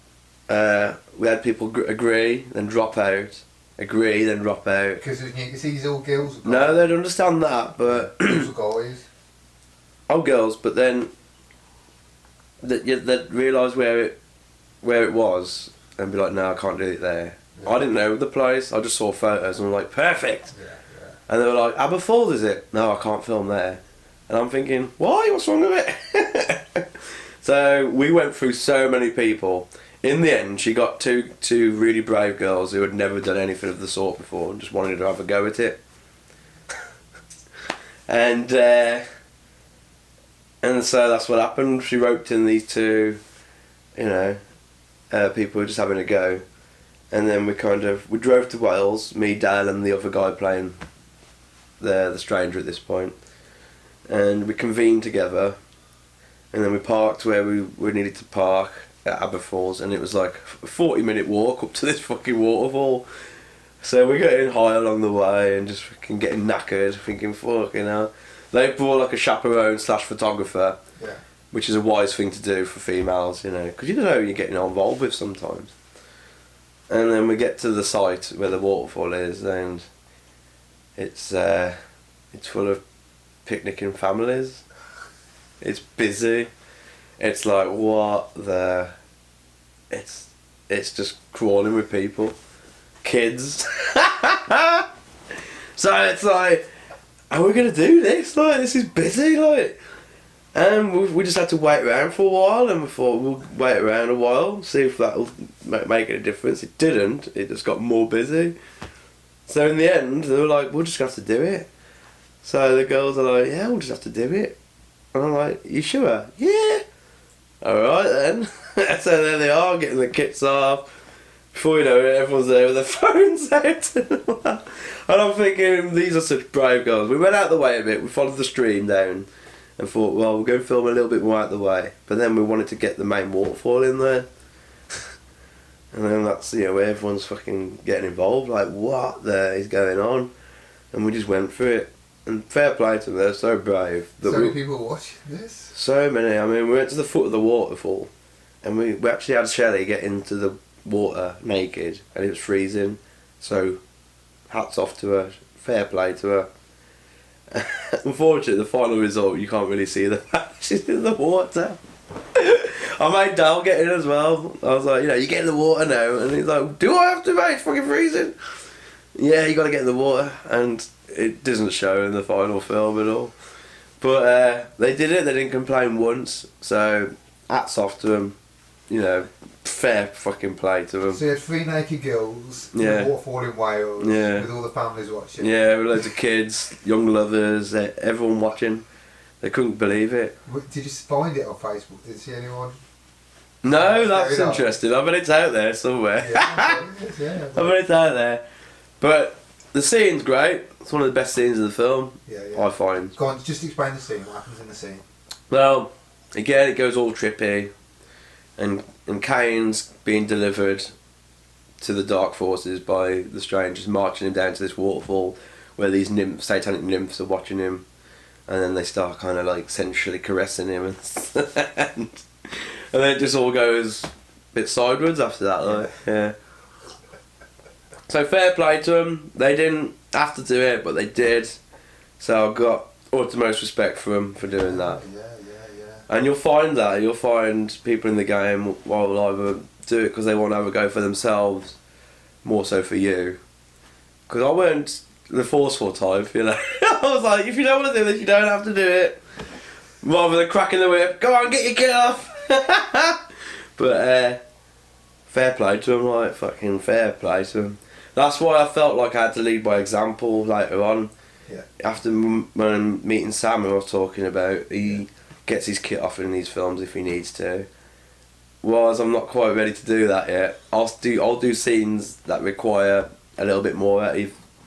we had people agree, then drop out. Agree, then drop out. Because you see these all girls? Or No, they'd understand that, but... Girls or guys? Oh, girls, but then... They'd realise where it was, and be like, no, I can't do it there. Yeah. I didn't know the place, I just saw photos, and I'm like, perfect! Yeah. And they were like, Aberfalls, is it? No, I can't film there. And I'm thinking, why? What's wrong with it? So we went through so many people. In the end, she got two really brave girls who had never done anything of the sort before and just wanted to have a go at it. And so that's what happened. She roped in these two, you know, people who were just having a go. And then we drove to Wales, me, Dale and the other guy playing the stranger at this point. And we convened together. And then we parked where we needed to park at Aberfalls, and it was like a 40-minute walk up to this fucking waterfall. So we're getting high along the way and just fucking getting knackered, thinking, fuck, you know. They brought like a chaperone / photographer, which is a wise thing to do for females, you know, because you don't know who you're getting involved with sometimes. And then we get to the site where the waterfall is, and it's full of picnicking families. It's busy. It's like it's just crawling with people, kids. So it's like, are we gonna do this? Like, this is busy, like. And we just had to wait around for a while, and we thought we'll wait around a while, see if that'll make any difference. It didn't. It just got more busy. So in the end, they were like, we'll just have to do it. So the girls are like, yeah, we'll just have to do it. And I'm like, you sure? Yeah. Alright then. So there they are, getting the kits off. Before you know it, everyone's there with their phones out. And I'm thinking, these are such brave girls. We went out the way a bit, we followed the stream down and thought, well, we'll go and film a little bit more out the way. But then we wanted to get the main waterfall in there. And then that's, you know, where everyone's fucking getting involved. Like, what the is going on? And we just went for it. And fair play to them, they're so brave. So many people watching this? So many. I mean, we went to the foot of the waterfall, and we actually had Shelley get into the water naked, and it was freezing. So, hats off to her. Fair play to her. Unfortunately, the final result, you can't really see the fact she's in the water. I made Dal get in as well. I was like, you know, you get in the water now. And he's like, do I have to, mate? It's fucking freezing. Yeah, you got to get in the water. And it doesn't show in the final film at all. But they did it. They didn't complain once. So, hats off to them. You know, fair fucking play to them. So you had 3 naked girls in a waterfall in Wales with all the families watching. Yeah, with loads of kids, young lovers, everyone watching. They couldn't believe it. Did you find it on Facebook? Did you see anyone? No, that's interesting. I bet it's out there somewhere. Yeah, I bet it's out there. But The scene's great. It's one of the best scenes in the film. Yeah, yeah. I find. Go on, just explain the scene. What happens in the scene? Well, again, it goes all trippy, and Kane's being delivered to the dark forces by the strangers, marching him down to this waterfall where these satanic nymphs are watching him, and then they start kind of like sensually caressing him, and then it just all goes a bit sideways after that, like, yeah. So fair play to them. They didn't have to do it, but they did. So I've got utmost respect for them for doing that. Yeah. And you'll find people in the game will either do it because they want to have a go for themselves, more so for you. Because I weren't the forceful type, you know. I was like, if you don't want to do this, you don't have to do it. Rather than cracking the whip, go on, get your kid off. But fair play to them, like, fucking fair play to them. That's why I felt like I had to lead by example later on. Yeah. After when meeting Sam, who I was talking about, he gets his kit off in these films if he needs to. Whereas I'm not quite ready to do that yet. I'll do scenes that require a little bit more,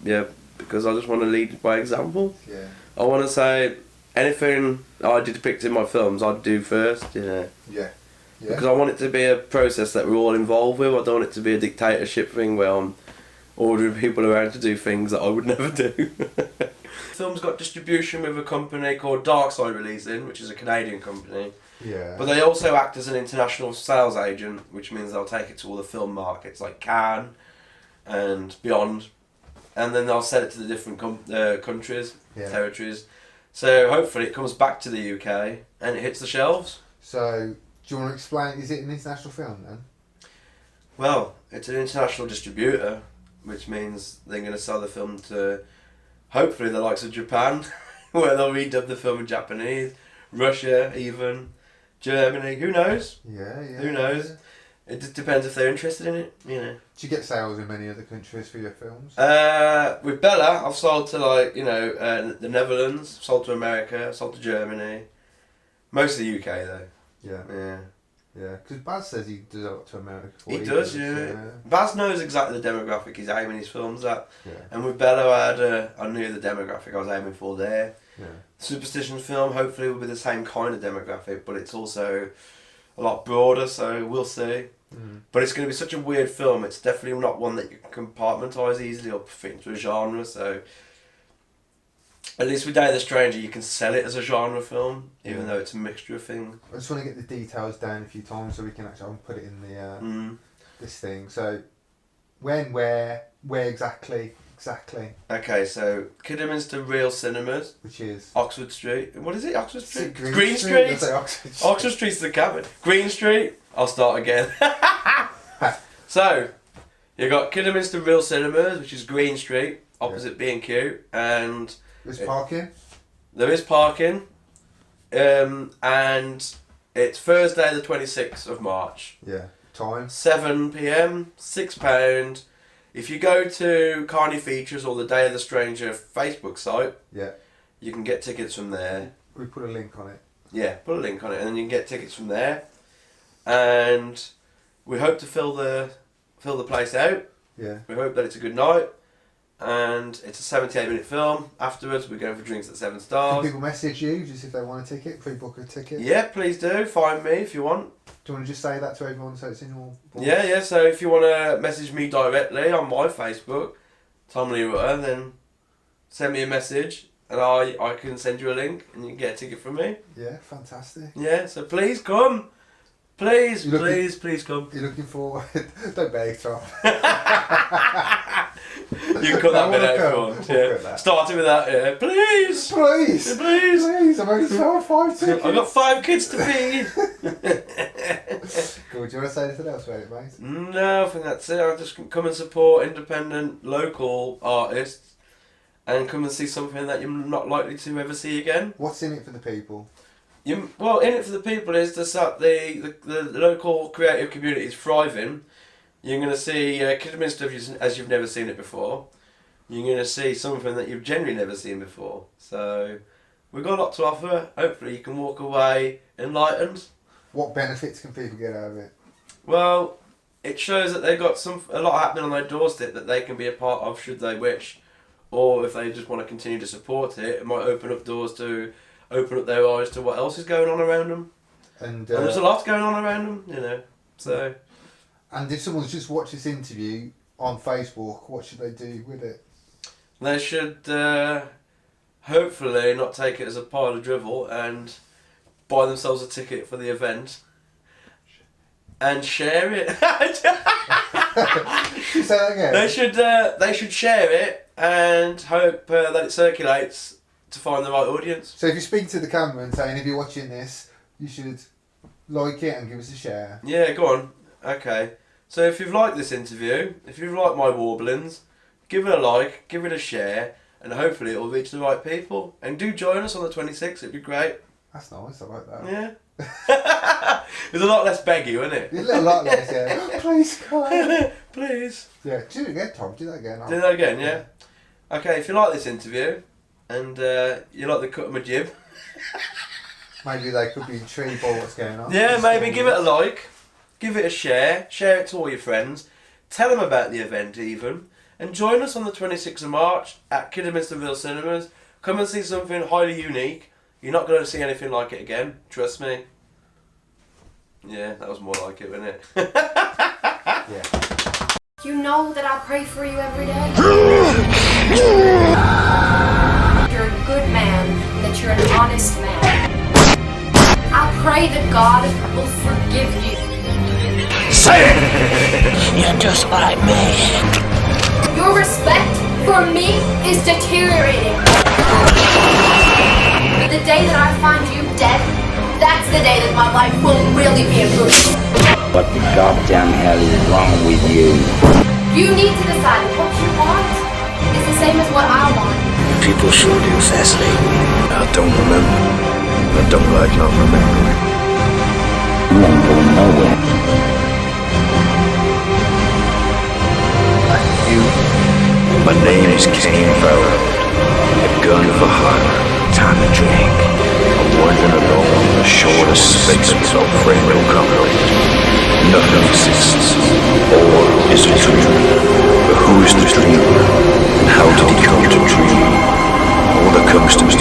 because I just want to lead by example. Yeah. I want to say anything I depict in my films, I'd do first. Yeah. Because I want it to be a process that we're all involved with. I don't want it to be a dictatorship thing where I'm ordering people around to do things that I would never do. The film's got distribution with a company called Darkside Releasing, which is a Canadian company. Yeah. But they also act as an international sales agent, which means they'll take it to all the film markets like Cannes and beyond. And then they'll sell it to the different countries, territories. So hopefully it comes back to the UK and it hits the shelves. So, do you want to explain, is it an international film then? Well, it's an international distributor, which means they're going to sell the film to hopefully the likes of Japan, where they'll redub the film in Japanese, Russia even, Germany, who knows? Yeah. Who knows? Yeah. It just depends if they're interested in it, you know. Do you get sales in many other countries for your films? With Bella, I've sold to the Netherlands, sold to America, sold to Germany, most of the UK though. Yeah. Yeah, because Baz says he does a lot to America. He does, yeah. Baz knows exactly the demographic he's aiming his films at. Yeah. And with Bella, I knew the demographic I was aiming for there. Yeah. Superstitions film hopefully will be the same kind of demographic, but it's also a lot broader, so we'll see. Mm. But it's going to be such a weird film, it's definitely not one that you can compartmentalize easily or fit into a genre, so at least with Day of the Stranger you can sell it as a genre film, even though it's a mixture of things. I just want to get the details down a few times so we can actually put it in the this thing. So, when, where exactly? Okay, so Kidderminster Real Cinemas, Which is Oxford Street. What is it? Oxford Street? Green Street. Let's say Oxford Street. Oxford Street's the cabin. Green Street. I'll start again. So, you got Kidderminster Real Cinemas, which is Green Street, opposite B&Q, and There's parking. there is parking, and it's Thursday the 26th of March. Yeah. Time. 7 p.m, £6. If you go to Carney Features or the Day of the Stranger Facebook site, Yeah. you can get tickets from there. We put a link on it. Yeah, put a link on it, and then you can get tickets from there. And we hope to fill the place out. Yeah. We hope that it's a good night, and it's a 78-minute film. Afterwards, we're going for drinks at 7 Can Stars. people message you just if they want a ticket? Pre-book a ticket. Yeah, please do. Find me if you want. Do you want to just say that to everyone so it's in your voice? Yeah. So if you want to message me directly on my Facebook, Tom Lee Rutter, then send me a message, and I can send you a link, and you can get a ticket from me. Yeah, fantastic. Yeah. So please come. Please come. You're looking forward. Don't beg, Tom. You can cut that bit out if you want. Yeah. Starting with that, yeah. Please! Please, I'm only selling 5 tickets. I've got 5 kids to feed! Cool, do you want to say anything else about it, mate? No, I think that's it. I'll just come and support independent, local artists and come and see something that you're not likely to ever see again. What's in it for the people? Well, in it for the people is the local creative community is thriving. You're going to see Kidderminster as you've never seen it before. You're going to see something that you've generally never seen before. So we've got a lot to offer. Hopefully you can walk away enlightened. What benefits can people get out of it? Well, it shows that they've got a lot happening on their doorstep that they can be a part of should they wish, or if they just want to continue to support it, it might open up doors to open up their eyes to what else is going on around them. And there's a lot going on around them, you know. So. And if someone's just watched this interview on Facebook, what should they do with it? They should hopefully not take it as a pile of drivel and buy themselves a ticket for the event and share it. Say that again. They should share it and hope that it circulates to find the right audience. So if you speak to the camera and saying, if you're watching this, you should like it and give us a share. Yeah, go on. Okay. So if you've liked this interview, if you've liked my warblings, give it a like, give it a share, and hopefully it will reach the right people. And do join us on the 26th, it'd be great. That's nice, I like that. Yeah. There's a lot less beggy, isn't it? A little lot less, yeah. Please, come. Please. Yeah, do it again, Tom. Do that again. Do that again, yeah? Okay, if you like this interview, and you like the cut of my jib. Maybe they could be intrigued by what's going on. Yeah, maybe give it a like, give it a share it to all your friends, tell them about the event even, and join us on the 26th of March at Kidderminsterville Cinemas. Come and see something highly unique. You're not going to see anything like it again, trust me. Yeah, that was more like it, wasn't it? Yeah. You know that I pray for you every day. You're a good man, that you're an honest man. I pray that God will forgive you. Say it! You're just like me. Your respect for me is deteriorating. But the day that I find you dead, that's the day that my life will really be improved. What the goddamn hell is wrong with you? You need to decide what you want is the same as what I want. People sure do fascinate me. I don't remember. I don't like not remembering. You ain't going nowhere. Like you. My name is Kane Farrell. A gun for hire. Time to drink. I'm wandering alone on the shortest space without frame or concrete. Nothing exists. All is a dream. But who is the dreamer? And how did he come to dream? All that comes to me